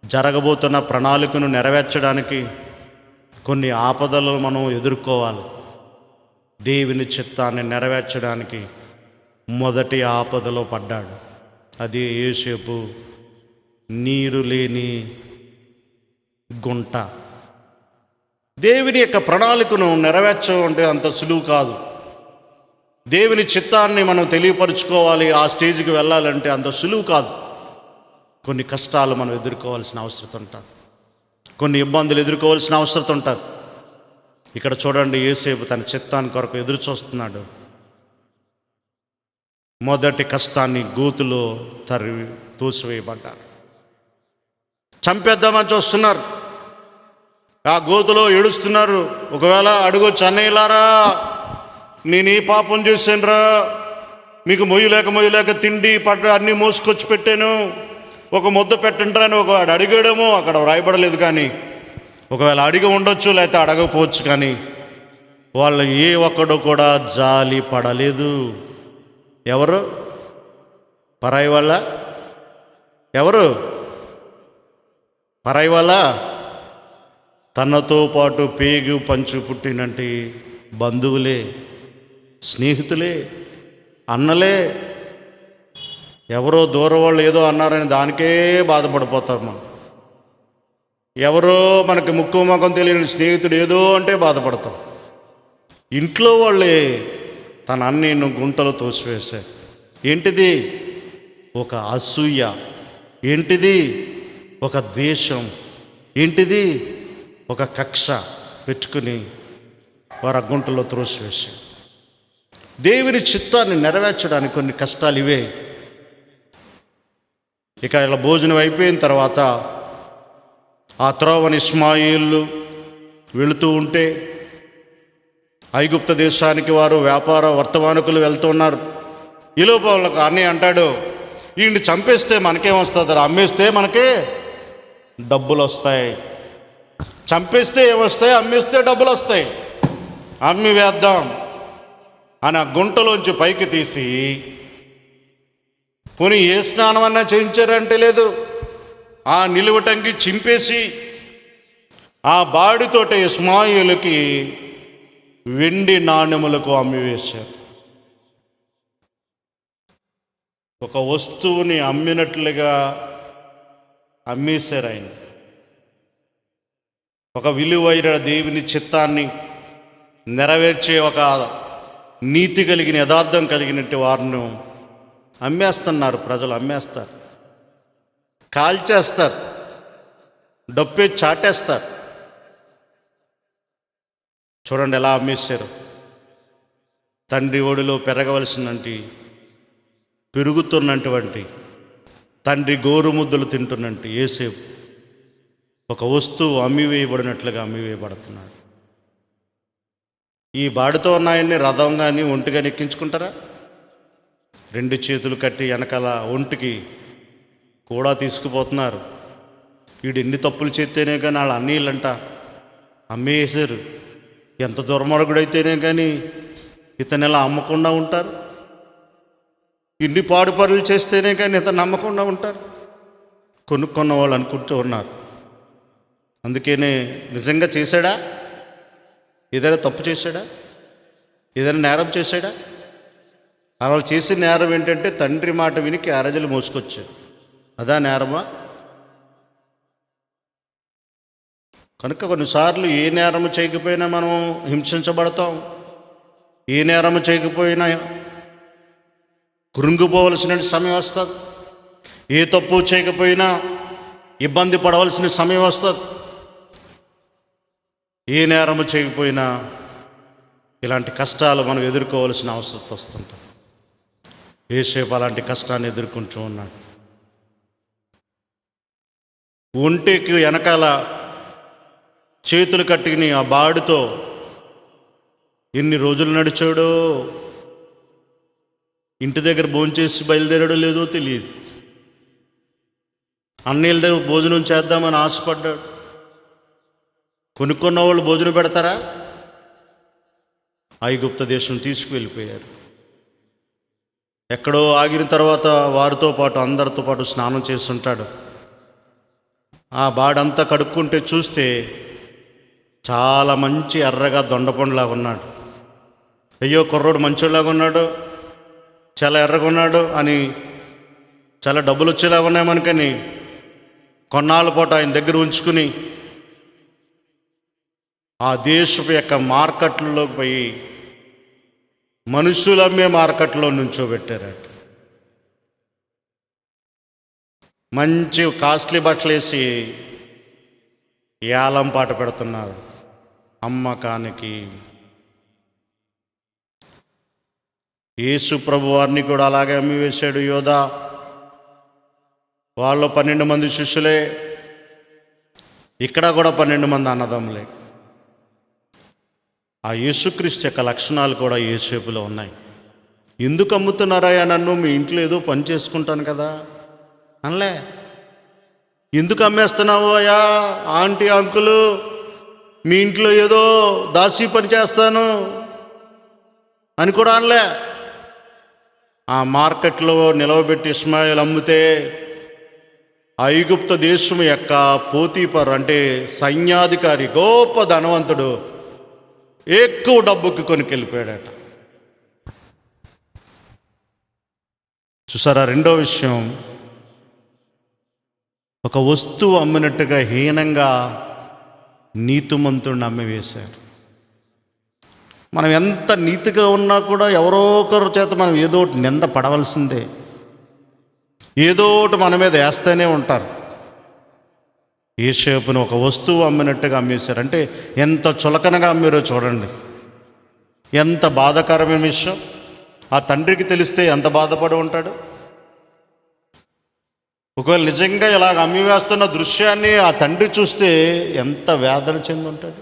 జరగబోతున్న ప్రణాళికను నెరవేర్చడానికి కొన్ని ఆపదలు మనం ఎదుర్కోవాలి. దేవుని చిత్తాన్ని నెరవేర్చడానికి మొదటి ఆపదలో పడ్డాడు. అది యోసేపు నీరు లేని గుంట. దేవుని యొక్క ప్రణాళికను నెరవేర్చడం అంటే అంత సులువు కాదు. దేవుని చిత్తాన్ని మనం తెలియపరుచుకోవాలి, ఆ స్టేజ్కి వెళ్ళాలంటే అంత సులువు కాదు. కొన్ని కష్టాలు మనం ఎదుర్కోవాల్సిన అవసరం ఉంటుంది, కొన్ని ఇబ్బందులు ఎదుర్కోవాల్సిన అవసరం ఉంటుంది. ఇక్కడ చూడండి, యోసేపు తన చిత్తాన్ని కొరకు ఎదురు చూస్తున్నాడు. మొదటి కష్టాన్ని గోతులో తోసివేయబడ్డారు. చంపేద్దామని చూస్తున్నారు, ఆ గోతులో ఏడుస్తున్నారు. ఒకవేళ అడుగొచ్చు, అన్నయ్యలారా నేను ఈ పాపం చేశానురా, మీకు మొయ్యలేక తిండి పట్ట అన్నీ మోసుకొచ్చి పెట్టాను, ఒక ముద్ద పెట్టండి అని ఒకవాడు అడిగాడేమో, అక్కడ వ్రాయబడలేదు. కానీ ఒకవేళ అడిగి ఉండొచ్చు, లేకపోతే అడగకపోవచ్చు. కానీ వాళ్ళు ఏ ఒక్కడు కూడా జాలి పడలేదు. ఎవరు? పరాయి వాళ్ళ? ఎవరు పరాయి వాళ్ళ? తనతో పాటు పేగు పంచు పుట్టినట్టి బంధువులే, స్నేహితులే, అన్నలే. ఎవరో దూరం వాళ్ళు ఏదో అన్నారని దానికే బాధపడిపోతారు మనం. ఎవరో మనకి ముక్కు ముఖం తెలియని స్నేహితుడు ఏదో అంటే బాధపడతాం. ఇంట్లో వాళ్ళే తన అన్నయ్యను గుంటలో తోసివేశారు. ఏంటిది? ఒక అసూయ. ఏంటిది? ఒక ద్వేషం. ఏంటిది? ఒక కక్ష పెట్టుకుని వారు ఆ గుంటలో త్రోసివేశారు. దేవుని చిత్తాన్ని నెరవేర్చడానికి కొన్ని కష్టాలు ఇవే. ఇక ఇలా భోజనం అయిపోయిన తర్వాత ఆ త్రోవని ఇష్మాయేలు వెళుతూ ఉంటే ఐగుప్త దేశానికి వారు వ్యాపార వర్తమానికులు వెళ్తున్నారు. ఈలోపు వాళ్ళకు అన్నయ్య అంటాడు, వీడిని చంపేస్తే మనకేమొస్తుంది, అమ్మేస్తే మనకే డబ్బులు వస్తాయి. చంపేస్తే ఏమొస్తాయి, అమ్మేస్తే డబ్బులు వస్తాయి. అమ్మి వేద్దాం అని ఆ గుంటలోంచి పైకి తీసి, పోనీ ఏ స్నానం అన్నా చేయించారంటే లేదు, ఆ నిలువటంగి చింపేసి ఆ బాడితోటి ఇష్మాయేలుకి వెండి నాణెములకు అమ్మివేశారు. ఒక వస్తువుని అమ్మినట్లుగా అమ్మేశారు ఆయన. ఒక విలువైన దేవుని చిత్తాన్ని నెరవేర్చే ఒక నీతి కలిగిన యథార్థం కలిగినట్టు వారిని అమ్మేస్తున్నారు. ప్రజలు అమ్మేస్తారు, కాల్చేస్తారు, డప్పే చాటేస్తారు. చూడండి ఎలా అమ్మేశారు. తండ్రి ఒడిలో పెరుగుతున్నటువంటి తండ్రి గోరుముద్దలు తింటున్నట్టు యేసేపు ఒక వస్తువు అమ్మివేయబడినట్లుగా అమ్మివేయబడుతున్నాడు. ఈ బాడితో ఉన్నాయన్ని రథం కానీ ఒంటి కానీ ఎక్కించుకుంటారా? 2 చేతులు కట్టి వెనకాల ఒంటికి కూడా తీసుకుపోతున్నారు. వీడు ఎన్ని తప్పులు చేస్తేనే కానీ వాళ్ళ అన్నీళ్ళంట అమ్మేసారు. ఎంత దుర్మార్గుడైతేనే కానీ ఇతను ఎలా అమ్మకుండా ఉంటారు? ఇన్ని పాడు పనులు చేస్తేనే కానీ ఇతను నమ్మకుండా ఉంటారు. కొనుక్కున్న వాళ్ళు అనుకుంటూ ఉన్నారు. అందుకనే నిజంగా చేశాడా? ఏదైనా తప్పు చేశాడా? ఏదైనా నేరం చేశాడా? అలా చేసిన నేరం ఏంటంటే తండ్రి మాట విని క్యారేజీలు మోసుకొచ్చాడు. అదా నేరమా? కనుక కొన్నిసార్లు ఏ నేరము చేయకపోయినా మనం హింసించబడతాం. ఏ నేరము చేయకపోయినా కృంగిపోవలసిన సమయం వస్తుంది. ఏ తప్పు చేయకపోయినా ఇబ్బంది పడవలసిన సమయం వస్తుంది. ఏ నేరము చేయకపోయినా ఇలాంటి కష్టాలు మనం ఎదుర్కోవలసిన అవసరం వస్తుంటాం. యేసేపు అలాంటి కష్టాన్ని ఎదుర్కొంటూ ఉన్నాడు. ఒంటికి వెనకాల చేతులు కట్టుకుని ఆ బాడుతో ఎన్ని రోజులు నడిచాడో. ఇంటి దగ్గర భోంచేసి బయలుదేరాడో లేదో తెలియదు. అన్నయ్యల దగ్గర భోజనం చేద్దామని ఆశపడ్డాడు. కొనుక్కున్న వాళ్ళు భోజనం పెడతారా? ఐగుప్తు దేశం తీసుకువెళ్ళిపోయారు. ఎక్కడో ఆగిన తర్వాత వారితో పాటు అందరితో పాటు స్నానం చేస్తుంటాడు. ఆ బాడంతా కడుక్కుంటే చూస్తే చాలా మంచి ఎర్రగా దొండపండులాగా ఉన్నాడు. అయ్యో కుర్రోడు మంచోళ్ళలాగా ఉన్నాడు, చాలా ఎర్రగా ఉన్నాడు అని, చాలా డబ్బులు వచ్చేలాగా ఉన్నాయి మనకని కొన్నాళ్ళ పాటు ఆయన దగ్గర ఉంచుకుని ఆ దేశపు యొక్క మార్కెట్లలోకి పోయి మనుషులు అమ్మే మార్కెట్లో నుంచోబెట్టారట. మంచి కాస్ట్లీ బట్టలు వేసి ఏలం పాట పెడుతున్నారు అమ్మకానికి. యేసు ప్రభు వారిని కూడా అలాగే అమ్మివేశాడు యోధా. వాళ్ళు 12 మంది శిష్యులే, ఇక్కడ కూడా 12 మంది అన్నదమ్ములే. ఆ యేసుక్రీస్తు యొక్క లక్షణాలు కూడా యేసేపులో ఉన్నాయి. ఎందుకు అమ్ముతున్నారాయా నన్ను? మీ ఇంట్లో ఏదో పని చేసుకుంటాను కదా అనలే. ఎందుకు అమ్మేస్తున్నావు అయ్యా ఆంటీ అంకులు? మీ ఇంట్లో ఏదో దాసీ పని చేస్తాను అని కూడా అనలే. ఆ మార్కెట్లో నిలవబెట్టి ఇష్మాయేలు అమ్మితే ఐగుప్తు దేశం యొక్క పోతీపర్ అంటే సైన్యాధికారి, గొప్ప ధనవంతుడు, ఎక్కువ డబ్బుకి కొనుకెళ్ళిపోయాడట. చూసారా? రెండో విషయం, ఒక వస్తువు అమ్మినట్టుగా హీనంగా నీతిమంతుడిని అమ్మివేశారు. మనం ఎంత నీతిగా ఉన్నా కూడా ఎవరో ఒకరి చేత మనం ఏదో ఒకటి నింద పడవలసిందే. ఏదో ఒకటి మన మీద వేస్తూనే ఉంటారు. యేసేపును ఒక వస్తువు అమ్మినట్టుగా అమ్మేశారు. అంటే ఎంత చులకనగా అమ్మారో చూడండి. ఎంత బాధాకరమైన విషయం. ఆ తండ్రికి తెలిస్తే ఎంత బాధపడి ఉంటాడు. ఒకవేళ నిజంగా ఇలాగ అమ్మివేస్తున్న దృశ్యాన్ని ఆ తండ్రి చూస్తే ఎంత వేదన చెంది ఉంటాడు.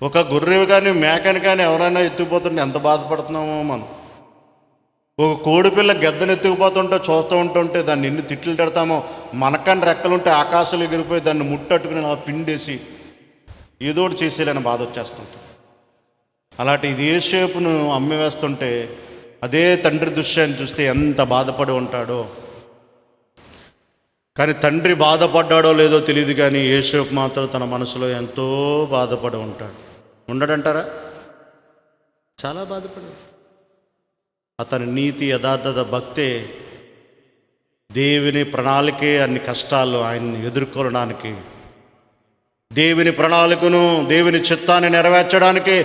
ఒక గొర్రె కానీ మేకని కానీ ఎవరైనా ఎత్తుకుపోతుంటే ఎంత బాధపడుతున్నామో మనం. ఒక కోడిపిల్ల గెద్దనెత్తుకుపోతుంటే చూస్తూ ఉంటుంటే దాన్ని ఎన్ని తిట్లు తిడతామో, మనకన్నా రెక్కలుంటే ఆకాశాలు ఎగిరిపోయి దాన్ని ముట్టట్టుకుని అలా పిండేసి ఏదో ఒకటి చేసేయాలని బాధ వచ్చేస్తుంటాం. అలాంటి ఇది యోసేపును అమ్మి వేస్తుంటే అదే తండ్రి దృశ్యాన్ని చూస్తే ఎంత బాధపడి ఉంటాడో. కానీ తండ్రి బాధపడ్డాడో లేదో తెలియదు, కానీ యోసేపు మాత్రం తన మనసులో ఎంతో బాధపడి ఉంటాడు. ఉండడంటారా? చాలా బాధపడాడు. అతని నీతి, యథార్థత, భక్తే దేవుని ప్రణాళికే అన్ని కష్టాలు ఆయన్ని ఎదుర్కోవడానికి, దేవుని ప్రణాళికను, దేవుని చిత్తాన్ని నెరవేర్చడానికి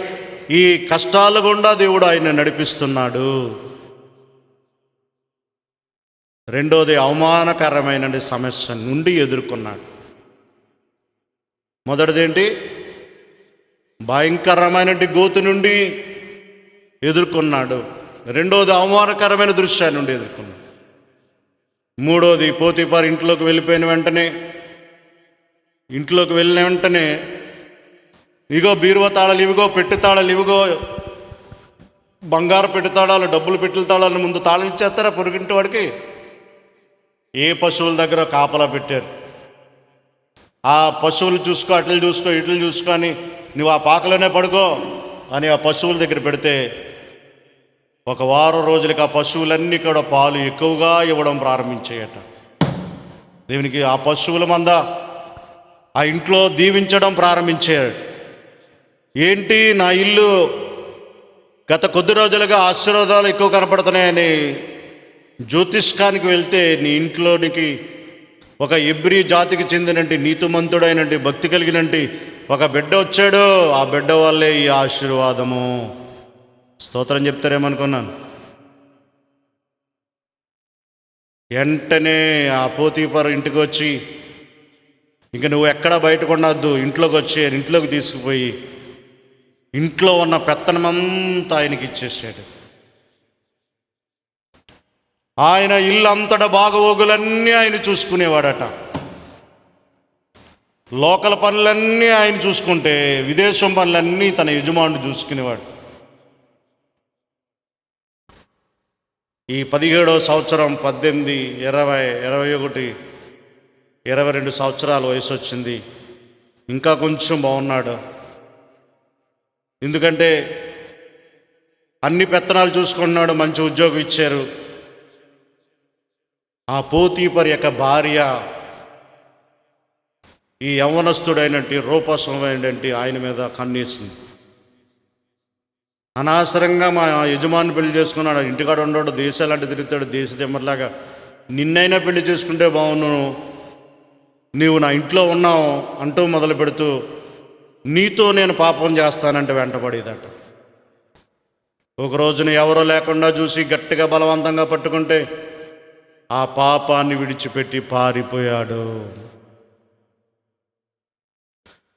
ఈ కష్టాల గుండా దేవుడు ఆయన్ని నడిపిస్తున్నాడు. రెండోది, అవమానకరమైన సమస్య నుండి ఎదుర్కొన్నాడు. మొదటిదేంటి? భయంకరమైన గోతు నుండి ఎదుర్కొన్నాడు. రెండోది, అవమానకరమైన దృశ్యాన్ని నుండి ఎదుర్కొన్నాడు. మూడోది, పోతీఫర్ ఇంట్లోకి వెళ్ళిన వెంటనే ఇగో బీరువా తాళాలు, ఇవిగో పెట్టె తాళాలు, ఇవిగో బంగారు పెట్టె తాళాలు, డబ్బులు పెట్టెల తాళాలు ముందు తాళం ఇచ్చేస్తారా పొరుగింటి వాడికి? ఏ పశువుల దగ్గర కాపలా పెట్టారు. ఆ పశువులు చూసుకో, అట్లు చూసుకో, ఇట్లు చూసుకొని నువ్వు ఆ పాకలోనే పడుకో అని ఆ పశువుల దగ్గర పెడితే ఒక వారం రోజులకి ఆ పశువులన్నీ కూడా పాలు ఎక్కువగా ఇవ్వడం ప్రారంభించాయట. దేవునికి ఆ పశువుల మంద ఆ ఇంట్లో దీవించడం ప్రారంభించాడు. ఏంటి, నా ఇల్లు గత కొద్ది రోజులుగా ఆశీర్వాదాలు ఎక్కువ కనపడుతున్నాయని జ్యోతిష్కానికి వెళ్తే నీ ఇంట్లోనికి ఒక ఎబ్రీ జాతికి చెందినంటి, నీతిమంతుడైనంటి, భక్తి కలిగినంటి ఒక బిడ్డ వచ్చాడు. ఆ బిడ్డ వల్లే ఈ ఆశీర్వాదము. స్తోత్రం చెప్తారేమనుకున్నాను. వెంటనే ఆ పోతీఫర్ ఇంటికి వచ్చి, ఇంక నువ్వు ఎక్కడా బయటకు ఉండద్దు, ఇంట్లోకి వచ్చి ఇంట్లోకి తీసుకుపోయి ఇంట్లో ఉన్న పెత్తనమంతా ఆయనకి ఇచ్చేసాడు. ఆయన ఇల్లు అంతటా బాగోగులన్నీ ఆయన చూసుకునేవాడట. లోకల్ పనులన్నీ ఆయన చూసుకుంటే విదేశం పనులన్నీ తన యజమానుడు చూసుకునేవాడు. ఈ 17వ సంవత్సరం 18, 20, 21, 22 సంవత్సరాల వయసు వచ్చింది. ఇంకా కొంచెం బాగున్నాడు. ఎందుకంటే అన్ని పెత్తనాలు చూసుకున్నాడు, మంచి ఉద్యోగం ఇచ్చారు. ఆ పోతీఫర్ యొక్క భార్య ఈ యవ్వనస్తుడైనట్టి, రూపసమైనట్టి ఆయన మీద కన్నేసింది. అనవసరంగా మా యజమాని పెళ్లి చేసుకున్నాడు, ఇంటికాడ ఉండడు, దేశాలంటే తిరుగుతాడు, దేశ దిమ్మర్లాగా, నిన్నైనా పెళ్లి చేసుకుంటే బాగున్నాను, నీవు నా ఇంట్లో ఉన్నావు అంటూ మొదలు పెడుతూ నీతో నేను పాపం చేస్తానంటే వెంటపడేదట. ఒక రోజున ఎవరో లేకుండా చూసి గట్టిగా బలవంతంగా పట్టుకుంటే ఆ పాపాన్ని విడిచిపెట్టి పారిపోయాడు.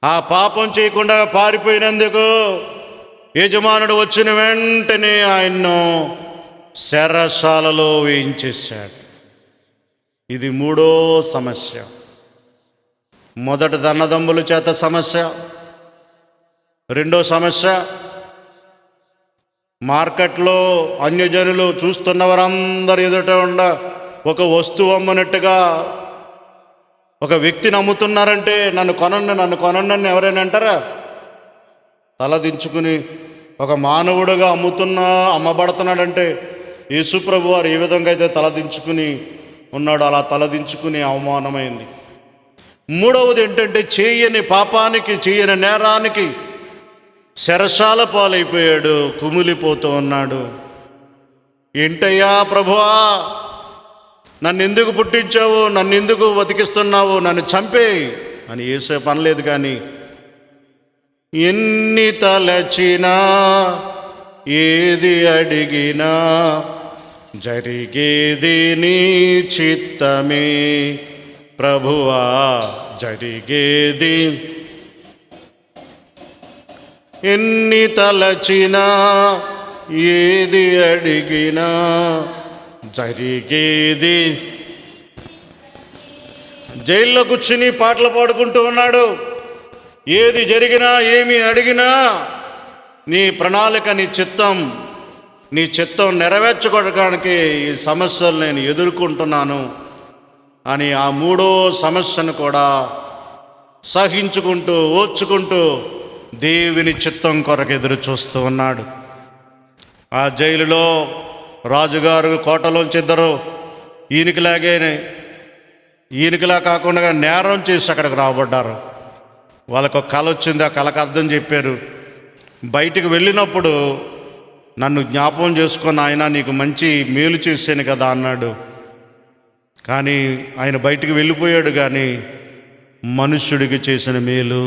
ఆ పాపం చేయకుండా పారిపోయినందుకు యజమానుడు వచ్చిన వెంటనే ఆయన్ను శరశాలలో వేయించేశాడు. ఇది మూడో సమస్య. మొదటి అన్నదమ్ముల చేత సమస్య. రెండో సమస్య, మార్కెట్లో అన్యజనులు చూస్తున్నవారందరూ ఎదుట ఉండ ఒక వస్తువు అమ్మనట్టుగా ఒక వ్యక్తిని అమ్ముతున్నారంటే నన్ను కొనండి అని ఎవరైనా అంటారా? తలదించుకుని ఒక మానవుడుగా అమ్మబడుతున్నాడంటే యేసుప్రభు వారు ఏ విధంగా అయితే తలదించుకుని ఉన్నాడో అలా తలదించుకుని అవమానమైంది. మూడవది ఏంటంటే, చేయని పాపానికి, చేయని నేరానికి శరశాల పాలైపోయాడు, కుమిలిపోతూ ఉన్నాడు. ఏంటయ్యా ప్రభువా, నన్ను ఎందుకు పుట్టించావు, నన్ను ఎందుకు బతికిస్తున్నావు, నన్ను చంపేయి అని యేసేపు అనలేదు. కానీ ఎన్ని తలచినా ఏది అడిగినా జరిగేది నీ చిత్తమే ప్రభువా, జరిగేది. ఎన్ని తలచినా ఏది అడిగినా జరిగేది. జైల్లో కూర్చుని పాటలు పాడుకుంటూ ఉన్నాడు. ఏది జరిగినా, ఏమి అడిగినా నీ ప్రణాళిక, నీ చిత్తం నీ చిత్తం నెరవేర్చుకోవడానికి ఈ సమస్యలు నేను ఎదుర్కొంటున్నాను అని ఆ మూడో సమస్యను కూడా సహించుకుంటూ ఓర్చుకుంటూ దేవుని చిత్తం కొరకు ఎదురు చూస్తూ ఉన్నాడు. ఆ జైలులో రాజుగారు కోటలోంచి ఇద్దరు ఈయనకిలా కాకుండా నేరం చేసి అక్కడికి రాబడ్డారు. వాళ్ళకు ఒక కళ వచ్చింది, ఆ కళకు అర్థం చెప్పారు. బయటికి వెళ్ళినప్పుడు నన్ను జ్ఞాపకం చేసుకొని ఆయన నీకు మంచి మేలు చేశాను కదా అన్నాడు. కానీ ఆయన బయటికి వెళ్ళిపోయాడు, కానీ మనుష్యుడికి చేసిన మేలు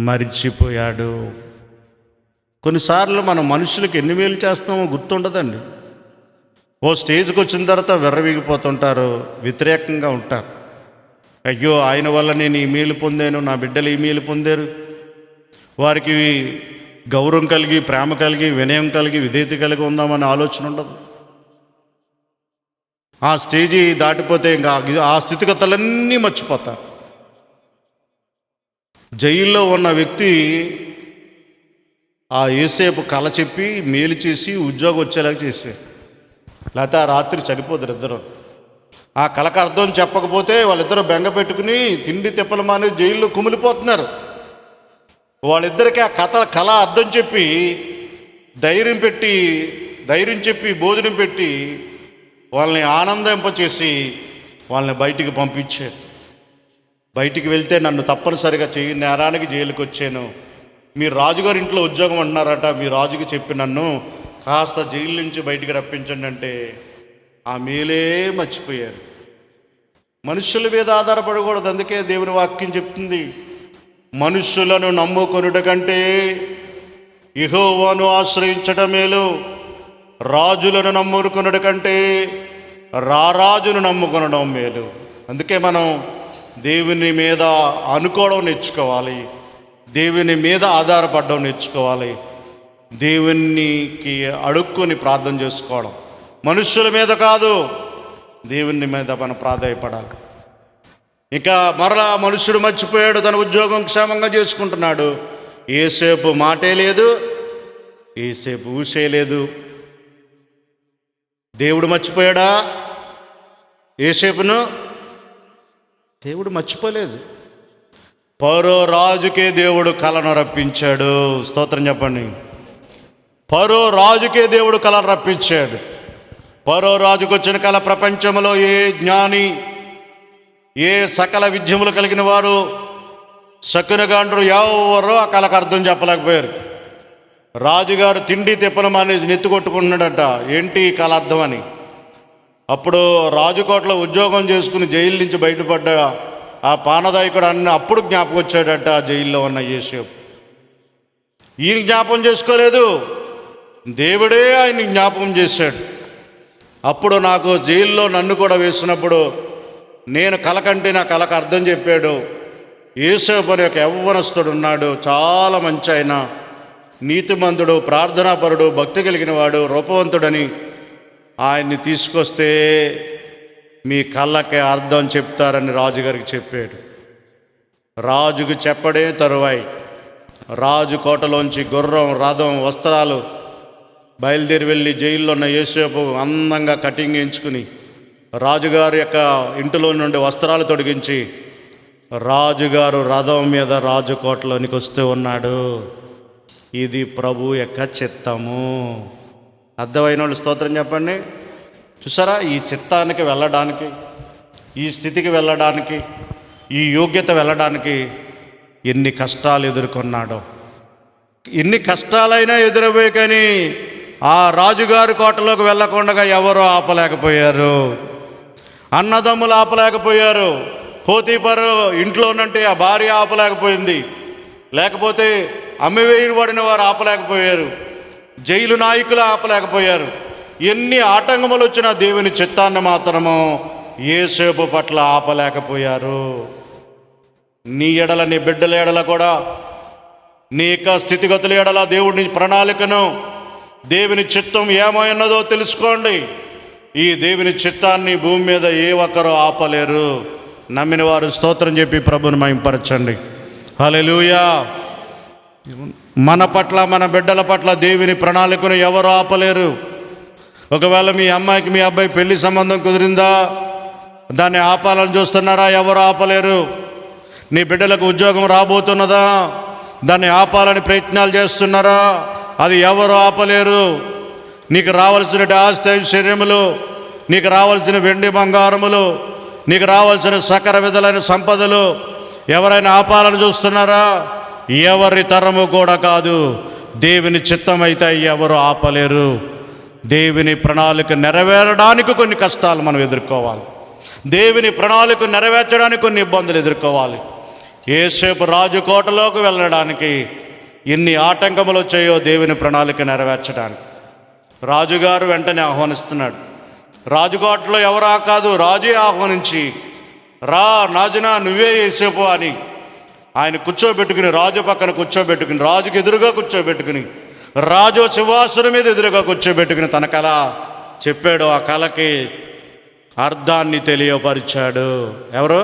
మరిచిపోయాడు. కొన్నిసార్లు మనం మనుషులకు ఎన్ని మేలు చేస్తామో గుర్తుండదండి. ఓ స్టేజ్కి వచ్చిన తర్వాత విర్రవీగిపోతుంటారు, వ్యతిరేకంగా ఉంటారు. అయ్యో ఆయన వల్ల నేను ఈ మేలు పొందాను, నా బిడ్డలు ఈ మేలు పొందారు. వారికి గౌరవం కలిగి, ప్రేమ కలిగి, వినయం కలిగి, విధేయత కలిగి ఉందామనే ఆలోచన ఉండదు. ఆ స్టేజీ దాటిపోతే ఇంకా ఆ స్థితిగతులన్నీ మర్చిపోతారు. జైల్లో ఉన్న వ్యక్తి ఆ యేసేపు కళ చెప్పి మేలు చేసి ఉద్యోగం వచ్చేలాగా చేశారు. లేకపోతే ఆ రాత్రి చనిపోతారు ఇద్దరు. ఆ కళకు అర్థం చెప్పకపోతే వాళ్ళిద్దరూ బెంగ పెట్టుకుని తిండి తిప్పలు మాని జైల్లో కుమిలిపోతున్నారు. వాళ్ళిద్దరికీ ఆ కళ అర్థం చెప్పి ధైర్యం చెప్పి భోజనం పెట్టి వాళ్ళని ఆనందింపచేసి వాళ్ళని బయటికి పంపించారు. బయటికి వెళ్తే నన్ను తప్పనిసరిగా నేరానికి జైలుకి వచ్చాను, మీరు రాజుగారి ఇంట్లో ఉద్యోగం అంటున్నారట, మీ రాజుకి చెప్పి నన్ను కాస్త జైలు నుంచి బయటికి రప్పించండి అంటే ఆ మేలే మర్చిపోయారు. మనుషుల మీద ఆధారపడకూడదు. అందుకే దేవుని వాక్యం చెప్తుంది, మనుషులను నమ్ముకొనుట కంటే యెహోవాను ఆశ్రయించటం మేలు, రాజులను నమ్ముకొనుట కంటే రారాజును నమ్ముకొనడం మేలు. అందుకే మనం దేవుని మీద అనుకోవడం నేర్చుకోవాలి, దేవుని మీద ఆధారపడడం నేర్చుకోవాలి, దేవునికి అడుక్కొని ప్రార్థన చేసుకోవడం. మనుషుల మీద కాదు, దేవుని మీద మనం ప్రాధాయపడాలి. ఇంకా మరలా మనుషుడు మర్చిపోయాడు, తన ఉద్యోగం క్షేమంగా చేసుకుంటున్నాడు. ఏసేపు మాటే లేదు, ఏసేపు ఊసే లేదు. దేవుడు మర్చిపోయాడా ఏసేపును? దేవుడు మర్చిపోలేదు. ఫరో రాజుకే దేవుడు కలను రప్పించాడు. స్తోత్రం చెప్పండి. ఫరో రాజుకే దేవుడు కలను రప్పించాడు. ఫరో రాజుకు వచ్చిన కళ ప్రపంచంలో ఏ జ్ఞాని, ఏ సకల విద్యములు కలిగిన వారు, శకునగాండ్రు ఎవరో ఆ కళకు అర్థం చెప్పలేకపోయారు. రాజుగారు తిండి తిప్పలు మానేసి నెత్తుకొట్టుకుంటున్నాడట, ఏంటి ఈ కళ అర్థం అని. అప్పుడు రాజుకోటలో ఉద్యోగం చేసుకుని జైలు నుంచి బయటపడ్డ ఆ పానదాయకుడు అప్పుడు జ్ఞాపకం వచ్చాడట జైల్లో ఉన్న యేసేపు. ఈయన జ్ఞాపకం చేసుకోలేదు, దేవుడే ఆయన్ని జ్ఞాపకం చేశాడు. అప్పుడు నాకు జైల్లో నన్ను కూడా వేసినప్పుడు నేను కల కంటే నా కళకు అర్థం చెప్పాడు. యేసేపు అనే ఒక యవ్వనస్తుడు ఉన్నాడు, చాలా మంచి ఆయన, నీతిమంతుడు, ప్రార్థనాపరుడు, భక్తి కలిగిన వాడు, రూపవంతుడని ఆయన్ని తీసుకొస్తే మీ కళ్ళకి అర్థం చెప్తారని రాజుగారికి చెప్పాడు. రాజుకు చెప్పడే తరువాయి రాజు కోటలోంచి గుర్రం, రథం, వస్త్రాలు బయలుదేరి వెళ్ళి జైల్లో ఉన్న యేసేపు అందంగా కటింగ్ ఎంచుకుని రాజుగారి యొక్క ఇంటిలో నుండి వస్త్రాలు తొడిగించి రాజుగారు రథం మీద రాజు కోటలోనికి వస్తూ ఉన్నాడు. ఇది ప్రభు యొక్క చిత్తము. అర్థమైన వాళ్ళు స్తోత్రం చెప్పండి. చూసారా, ఈ చిత్తానికి వెళ్ళడానికి, ఈ స్థితికి వెళ్ళడానికి, ఈ యోగ్యత వెళ్ళడానికి ఎన్ని కష్టాలు ఎదుర్కొన్నాడో. ఎన్ని కష్టాలైనా ఎదురపోయి కానీ ఆ రాజుగారి కోటలోకి వెళ్ళకుండా ఎవరో ఆపలేకపోయారు. అన్నదమ్ములు ఆపలేకపోయారు. పోతీఫరు ఇంట్లోనంటే ఆ భార్య ఆపలేకపోయింది, లేకపోతే అమ్మివేయబడిన వారు ఆపలేకపోయారు, జైలు నాయకులు ఆపలేకపోయారు. ఎన్ని ఆటంకములు వచ్చినా దేవుని చిత్తాన్ని మాత్రము యేసేపు పట్ల ఆపలేకపోయారు. నీ ఎడల, నీ బిడ్డల ఎడల కూడా, నీ యొక్క స్థితిగతుల ఎడల దేవుని ప్రణాళికను, దేవుని చిత్తం ఏమైనదో తెలుసుకోండి. ఈ దేవుని చిత్తాన్ని భూమి మీద ఏ ఒక్కరూ ఆపలేరు. నమ్మిన వారు స్తోత్రం చెప్పి ప్రభుని మహిమపరచండి. హల్లెలూయా. మన పట్ల, మన బిడ్డల పట్ల దేవుని ప్రణాళికను ఎవరు ఆపలేరు. ఒకవేళ మీ అమ్మాయికి మీ అబ్బాయి పెళ్లి సంబంధం కుదిరిందా, దాన్ని ఆపాలని చూస్తున్నారా? ఎవరు ఆపలేరు. నీ బిడ్డలకు ఉద్యోగం రాబోతున్నదా, దాన్ని ఆపాలని ప్రయత్నాలు చేస్తున్నారా? అది ఎవరు ఆపలేరు. నీకు రావాల్సిన ఆస్తి ఐశ్వర్యములు, నీకు రావాల్సిన వెండి బంగారములు, నీకు రావాల్సిన సకల విధులైన సంపదలు ఎవరైనా ఆపాలని చూస్తున్నారా? ఎవరి తరము కూడా కాదు. దేవుని చిత్తమైతే ఎవరు ఆపలేరు. దేవుని ప్రణాళిక నెరవేరడానికి కొన్ని కష్టాలు మనం ఎదుర్కోవాలి. దేవుని ప్రణాళిక నెరవేర్చడానికి కొన్ని ఇబ్బందులు ఎదుర్కోవాలి. యోసేపు రాజుకోటలోకి వెళ్ళడానికి ఎన్ని ఆటంకములు వచ్చాయో దేవుని ప్రణాళిక నెరవేర్చడానికి. రాజుగారు వెంటనే ఆహ్వానిస్తున్నాడు. రాజుకోటలో ఎవరా కాదు, రాజే ఆహ్వానించి, రా నాజునా నువ్వే యోసేపు అని ఆయన కూర్చోబెట్టుకుని, రాజు పక్కన కూర్చోబెట్టుకుని, రాజుకి ఎదురుగా కూర్చోబెట్టుకుని, రాజు సింహాసనం మీద ఎదురుగా కూర్చోబెట్టుకుని తన కళ చెప్పాడు. ఆ కళకి అర్థాన్ని తెలియపరిచాడు. ఎవరు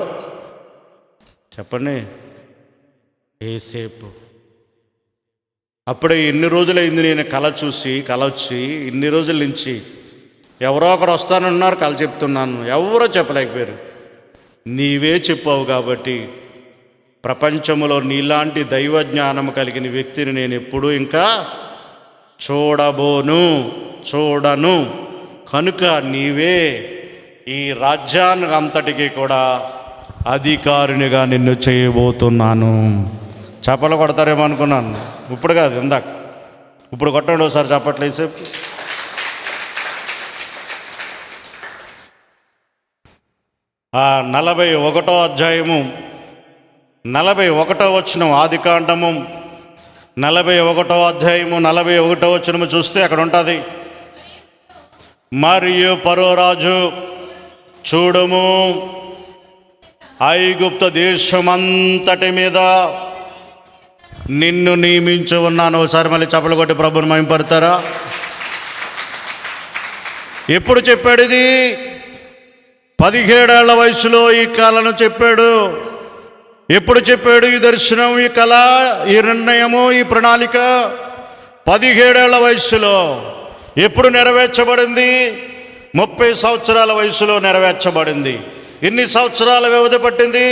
చెప్పండి? యోసేపు. అప్పుడే ఎన్ని రోజులైంది నేను కళ చూసి, కళ వచ్చి ఇన్ని రోజుల నుంచి ఎవరో ఒకరు వస్తానన్నారు, కళ చెప్తున్నాను, ఎవరో చెప్పలేకపోయారు. నీవే చెప్పావు కాబట్టి ప్రపంచంలో నీలాంటి దైవ జ్ఞానం కలిగిన వ్యక్తిని నేను ఎప్పుడూ ఇంకా చూడను. కనుక నీవే ఈ రాజ్యానికి అంతటికీ కూడా అధికారినిగా నిన్ను చేయబోతున్నాను. చప్పలు కొడతారేమో అనుకున్నాను. ఇప్పుడు కాదు, ఇందాక. ఇప్పుడు కొట్టండి ఒకసారి చప్పట్లేసే. ఆ 41వ అధ్యాయము 41వ వచనం, ఆదికాండము 41వ అధ్యాయము 41వ వచనము చూస్తే అక్కడ ఉంటుంది, మరియు ఫరో రాజు చూడుము, ఐగుప్తు దేశమంతటి మీద నిన్ను నియమించి ఉన్నాను. ఒకసారి మళ్ళీ చప్పలు కొట్టి ప్రభుని మహిమపడతారా? ఎప్పుడు చెప్పాడు ఇది? 17 ఏళ్ల వయసులో ఈ కళను చెప్పాడు. ఎప్పుడు చెప్పాడు ఈ దర్శనం, ఈ కళ, ఈ నిర్ణయము, ఈ ప్రణాళిక? 17 ఏళ్ల వయసులో. ఎప్పుడు నెరవేర్చబడింది? 30 సంవత్సరాల వయసులో నెరవేర్చబడింది. ఎన్ని సంవత్సరాల వ్యవధి పట్టింది?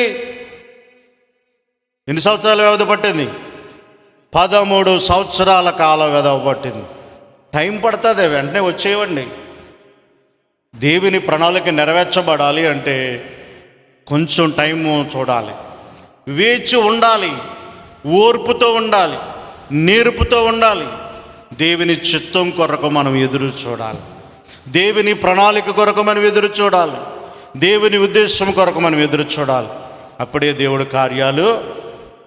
13 సంవత్సరాల కాల వ్యవధి పట్టింది. టైం పడుతుంది, వెంటనే వచ్చేయండి. దేవుని ప్రణాళిక నెరవేర్చబడాలి అంటే కొంచెం టైము చూడాలి, వేచి ఉండాలి, ఓర్పుతో ఉండాలి, నేర్పుతో ఉండాలి. దేవుని చిత్తం కొరకు మనం ఎదురు చూడాలి. దేవుని ప్రణాళిక కొరకు మనం ఎదురు చూడాలి. దేవుని ఉద్దేశం కొరకు మనం ఎదురు చూడాలి. అప్పుడే దేవుడు కార్యాలు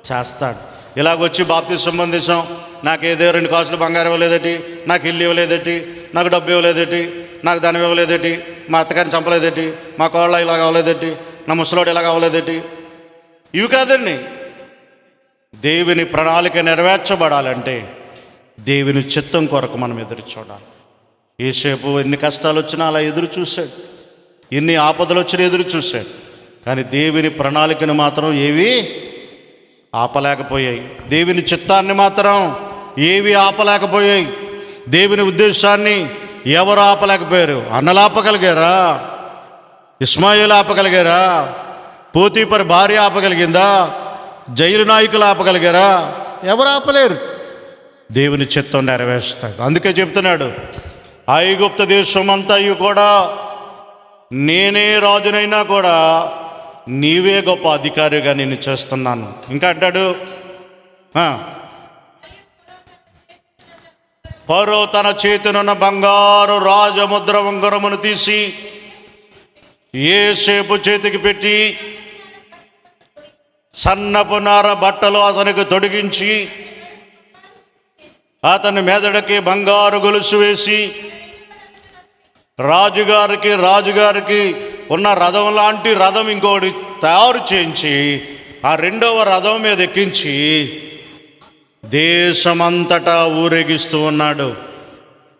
చేస్తాడు. ఇలాగొచ్చి బాప్తిసం పొందేశాం, నాకు ఏదో 2 కాసులు బంగారం ఇవ్వలేదటి, నాకు ఇల్లు ఇవ్వలేదటి, నాకు డబ్బు ఇవ్వలేదటి, నాకు ధనం ఇవ్వలేదటి, మా అత్తగారిని చంపలేదటి, మా కోళ్ళ ఇలాగ అవ్వలేదటి, నా ముసలోడు ఇలాగ అవ్వలేదటి. ఇవి కాదండి. దేవుని ప్రణాళిక నెరవేర్చబడాలంటే దేవుని చిత్తం కొరకు మనం ఎదురు చూడాలి. యోసేపు ఎన్ని కష్టాలు వచ్చినా అలా ఎదురు చూశాడు, ఎన్ని ఆపదలు వచ్చినా ఎదురు చూశాడు. కానీ దేవుని ప్రణాళికను మాత్రం ఏవి ఆపలేకపోయాయి. దేవుని చిత్తాన్ని మాత్రం ఏవి ఆపలేకపోయాయి. దేవుని ఉద్దేశాన్ని ఎవరు ఆపలేకపోయారు? అన్నలు ఆపగలిగారా? ఇస్మాయిల్ ఆపగలిగారా? పోతీఫరు భార్య ఆపగలిగిందా? జైలు నాయకులు ఆపగలిగారా? ఎవరు ఆపలేరు. దేవుని చిత్తం నెరవేరుస్తాడు. అందుకే చెప్తున్నాడు, ఐగుప్తు దేశమంతా కూడా నేనే రాజునైనా కూడా నీవే గొప్ప అధికారిగా నేను చేస్తున్నాను. ఇంకా అంటాడు, ఫరో తన చేతినున్న బంగారు రాజముద్ర ఉంగరమును తీసి యోసేపు చేతికి పెట్టి సన్నపు నార బట్టలు అతనికి తొడిగించి అతని మెదడుకి బంగారు గొలుసు వేసి రాజుగారికి ఉన్న రథం లాంటి రథం ఇంకోటి తయారు చేయించి ఆ 2వ రథం మీద ఎక్కించి దేశమంతటా ఊరేగిస్తూ ఉన్నాడు.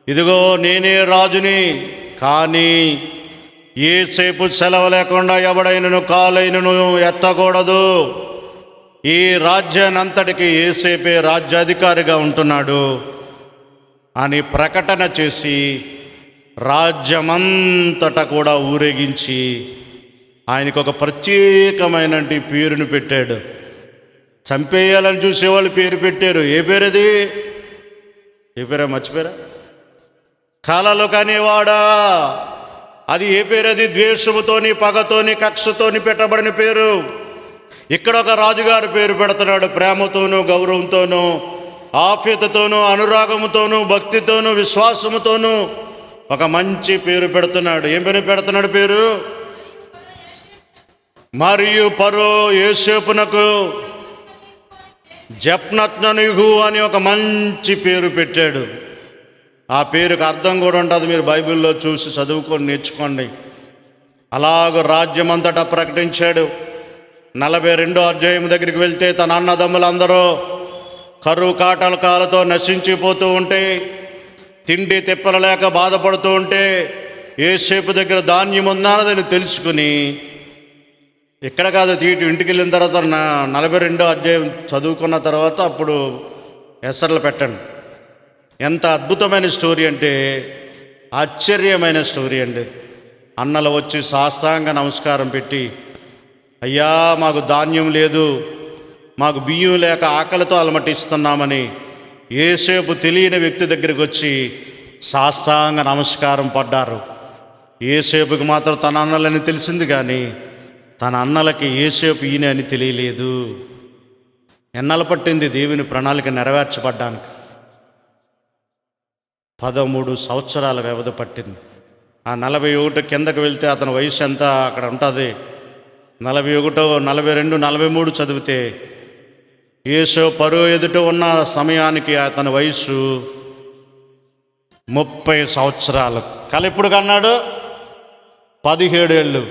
ఇదిగో నేనే రాజుని, కానీ యోసేపు సెలవు లేకుండా ఎవడైనను కాలైనను ఎత్తకూడదు. ఈ రాజ్యానంతటికి యేసేపే రాజ్యాధికారిగా ఉంటున్నాడు అని ప్రకటన చేసి రాజ్యమంతటా కూడా ఊరేగించి ఆయనకు ఒక ప్రత్యేకమైన పేరును పెట్టాడు. చంపేయాలని చూసేవాళ్ళు పేరు పెట్టారు. ఏ పేరది? ఏ పేరా? మర్చిపోయారా? కాలాలు కానివాడా. అది ఏ పేరు? అది ద్వేషముతోని, పగతోని, కక్షతోని పెట్టబడిన పేరు. ఇక్కడ ఒక రాజుగారి పేరు పెడుతున్నాడు. ప్రేమతోనూ, గౌరవంతోనూ, ఆప్యాయతతోనూ, అనురాగముతోనూ, భక్తితోనూ, విశ్వాసముతోనూ ఒక మంచి పేరు పెడుతున్నాడు. ఏం పేరు పెడుతున్నాడు? పేరు మరియు పరో యోసేపునకు జప్నత్ననుహు అని ఒక మంచి పేరు పెట్టాడు. ఆ పేరుకి అర్థం కూడా ఉంటుంది. మీరు బైబిల్లో చూసి చదువుకొని నేర్చుకోండి. అలాగ రాజ్యమంతటా ప్రకటించాడు. 42వ అధ్యాయం దగ్గరికి వెళ్తే తన అన్నదమ్ములందరూ కరువు కాటకాలతో నశించిపోతూ ఉంటే, తిండి తిప్పలు లేక బాధపడుతూ ఉంటే, యోసేపు దగ్గర ధాన్యం ఉన్నదని తెలుసుకుని, ఇక్కడ కాదు తీటు ఇంటికి వెళ్ళిన తర్వాత 42వ అధ్యాయం చదువుకున్న తర్వాత అప్పుడు ఎసర్లు పెట్టండి. ఎంత అద్భుతమైన స్టోరీ అంటే ఆశ్చర్యమైన స్టోరీ అండి. అన్నలు వచ్చి సాష్టాంగ నమస్కారం పెట్టి, అయ్యా మాకు ధాన్యం లేదు, మాకు బియ్యం లేక ఆకలితో అలమటిస్తున్నామని యోసేపు తెలియని వ్యక్తి దగ్గరికి వచ్చి సాష్టాంగ నమస్కారం పడ్డారు. యోసేపుకి మాత్రం తన అన్నలని తెలిసింది, కానీ తన అన్నలకి యోసేపు ఈయన అని తెలియలేదు. ఎన్నాళ్ళు పట్టింది దేవుని ప్రణాళిక నెరవేర్చబడ్డానికి? 13 సంవత్సరాల వ్యవధి పట్టింది. ఆ 41 కిందకు వెళ్తే అతని వయసు ఎంత అక్కడ ఉంటుంది? 41, 42, 43 చదివితే యోసేపు పరో ఎదుట ఉన్న సమయానికి అతని వయసు 30 సంవత్సరాలు. కల ఇప్పుడు కన్నాడు 17 ఏళ్ళు.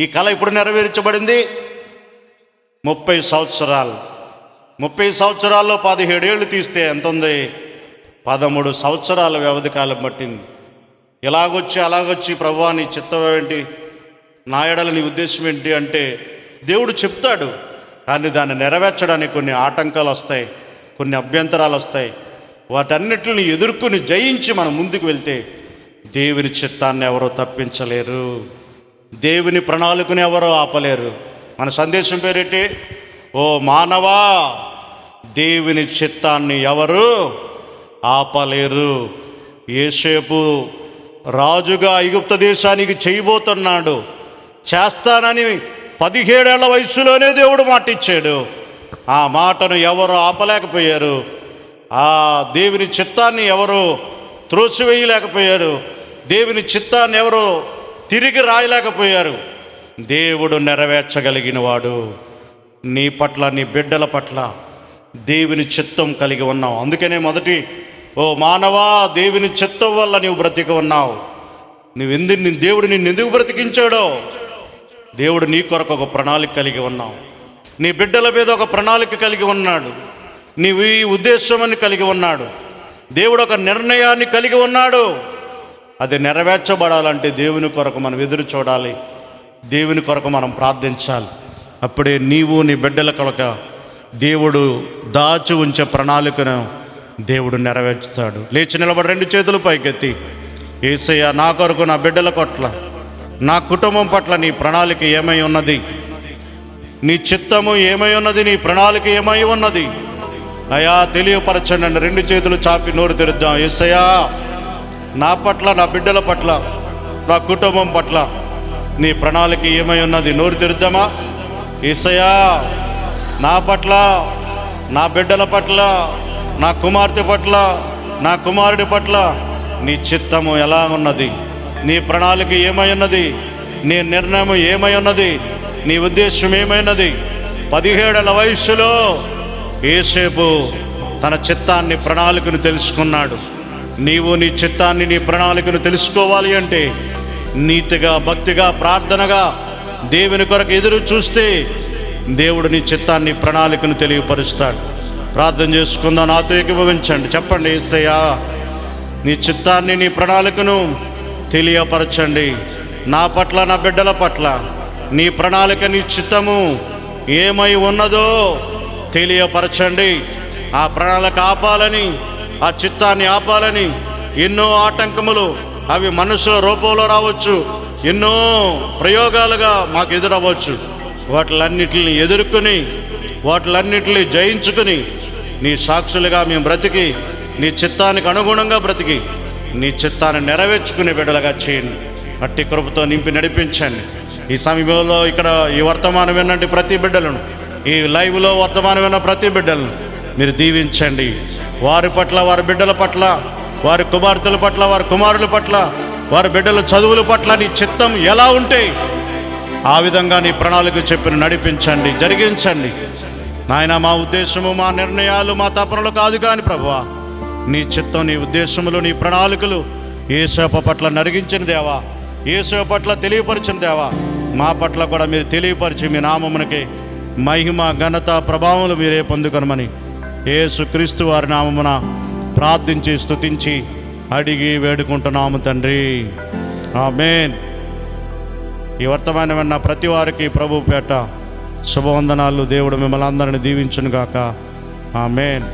ఈ కళ ఇప్పుడు నెరవేర్చబడింది 30 సంవత్సరాలు. 30 సంవత్సరాల్లో 17 ఏళ్ళు తీస్తే ఎంత ఉంది? 13 సంవత్సరాల వ్యవధి కాలం పట్టింది. ఇలాగొచ్చి అలాగొచ్చి ప్రభువా నీ చిత్తం ఏంటి, నా ఎడల నీ ఉద్దేశం ఏంటి అంటే దేవుడు చెప్తాడు. కానీ దాన్ని నెరవేర్చడానికి కొన్ని ఆటంకాలు వస్తాయి, కొన్ని అభ్యంతరాలు వస్తాయి. వాటన్నిటిని ఎదుర్కొని జయించి మనం ముందుకు వెళ్తే దేవుని చిత్తాన్ని ఎవరో తప్పించలేరు, దేవుని ప్రణాళికను ఎవరో ఆపలేరు. మన సందేశం పేరేంటి? ఓ మానవా, దేవుని చిత్తాన్ని ఎవరు ఆపలేరు. యోసేపు రాజుగా ఐగుప్తు దేశానికి చేయబోతున్నాడు. చేస్తానని 17 ఏళ్ల వయసులోనే దేవుడు మాట ఇచ్చాడు. ఆ మాటను ఎవరు ఆపలేకపోయారు. ఆ దేవుని చిత్తాన్ని ఎవరు త్రోసివేయలేకపోయారు. దేవుని చిత్తాన్ని ఎవరు తిరిగి రాయలేకపోయారు. దేవుడు నెరవేర్చగలిగిన వాడు. నీ పట్ల, నీ బిడ్డల పట్ల దేవుని చిత్తం కలిగి ఉన్నావు. అందుకనే మొదటి, ఓ మానవా, దేవుని చిత్తం వల్ల నీవు బ్రతికి ఉన్నావు. దేవుడు నిన్ను ఎందుకు బ్రతికించాడో, దేవుడు నీ కొరకు ఒక ప్రణాళిక కలిగి ఉన్నావు. నీ బిడ్డల మీద ఒక ప్రణాళిక కలిగి ఉన్నాడు. నీవు ఈ ఉద్దేశమని కలిగి ఉన్నాడు. దేవుడు ఒక నిర్ణయాన్ని కలిగి ఉన్నాడు. అది నెరవేర్చబడాలంటే దేవుని కొరకు మనం ఎదురు చూడాలి, దేవుని కొరకు మనం ప్రార్థించాలి. అప్పుడే నీవు నీ బిడ్డల కొరక దేవుడు దాచి ఉంచే ప్రణాళికను దేవుడు నెరవేర్చుతాడు. లేచి నిలబడి 2 చేతులు పైకెత్తి, యేసయ్య నా కొరకు, నా బిడ్డల పట్ల, నా కుటుంబం పట్ల నీ ప్రణాళిక ఏమై ఉన్నది, నీ చిత్తము ఏమై ఉన్నది, నీ ప్రణాళిక ఏమై ఉన్నది అయా తెలియపరచండి. 2 చేతులు చాపి నోరు తెరుద్దాం. యేసయ్యా నా పట్ల, నా బిడ్డల పట్ల, నా కుటుంబం పట్ల నీ ప్రణాళిక ఏమై ఉన్నది? నోరు తెరుద్దామా? యేసయ్యా నా పట్ల, నా బిడ్డల పట్ల, నా కుమార్తె పట్ల, నా కుమారుడి పట్ల నీ చిత్తము ఎలా ఉన్నది? నీ ప్రణాళిక ఏమై ఉన్నది? నీ నిర్ణయం ఏమై ఉన్నది? నీ ఉద్దేశం ఏమైనది? 17 ఏళ్ల వయస్సులో యోసేపు తన చిత్తాన్ని, ప్రణాళికను తెలుసుకున్నాడు. నీవు నీ చిత్తాన్ని, నీ ప్రణాళికను తెలుసుకోవాలి అంటే నీతిగా, భక్తిగా, ప్రార్థనగా దేవుని కొరకు ఎదురు చూస్తే దేవుడు నీ చిత్తాన్ని, ప్రణాళికను తెలియపరుస్తాడు. ప్రార్థన చేసుకుందాం. నాతో ఏకీభవించండి. చెప్పండి, యేసయ్యా నీ చిత్తాన్ని, నీ ప్రణాళికను తెలియపరచండి. నా పట్ల, నా బిడ్డల పట్ల నీ ప్రణాళిక, నీ చిత్తము ఏమై ఉన్నదో తెలియపరచండి. ఆ ప్రణాళిక ఆపాలని, ఆ చిత్తాన్ని ఆపాలని ఎన్నో ఆటంకములు, అవి మనుషుల రూపంలో రావచ్చు, ఎన్నో ప్రయోగాలుగా మాకు ఎదురవ్వచ్చు. వాటిలన్నిటిని ఎదుర్కొని, వాటిలన్నిటిని జయించుకుని నీ సాక్షులుగా మేము బ్రతికి, నీ చిత్తానికి అనుగుణంగా బ్రతికి, నీ చిత్తాన్ని నెరవేర్చుకునే బిడ్డలుగా చేయండి. అట్టి కృపతో నింపి నడిపించండి. ఈ సమయంలో ఇక్కడ ఈ వర్తమానం వినండి ప్రతి బిడ్డలను, ఈ లైవ్లో వర్తమానం విన్న ప్రతి బిడ్డలను మీరు దీవించండి. వారి పట్ల, వారి బిడ్డల పట్ల, వారి కుమార్తెల పట్ల, వారి కుమారుల పట్ల, వారి బిడ్డల చదువుల పట్ల నీ చిత్తం ఎలా ఉంటే ఆ విధంగా నీ ప్రణాళిక చెప్పిన నడిపించండి, జరిగించండి. నాయన, మా ఉద్దేశము, మా నిర్ణయాలు, మా తపనలు కాదు కానీ ప్రభువా, నీ చిత్తం, నీ ఉద్దేశములు, నీ ప్రణాళికలు యేసయ్య పట్ల నరిగించిన దేవా, యేసయ్య పట్ల తెలియపరిచిన దేవా, మా పట్ల కూడా మీరు తెలియపరిచి మీ నామమునకి మహిమ, ఘనత, ప్రభావములు మీరే పొందుకొనమని యేసుక్రీస్తు వారి నామమున ప్రార్థించి స్తుతించి అడిగి వేడుకుంటున్నాము తండ్రి. ఆమేన్. ఈ వర్తమానం విన్న ప్రతి వారికి ప్రభు పేట శుభవందనాలు. దేవుడు మిమ్మల్ని అందరిని దీవించును గాక. ఆమేన్.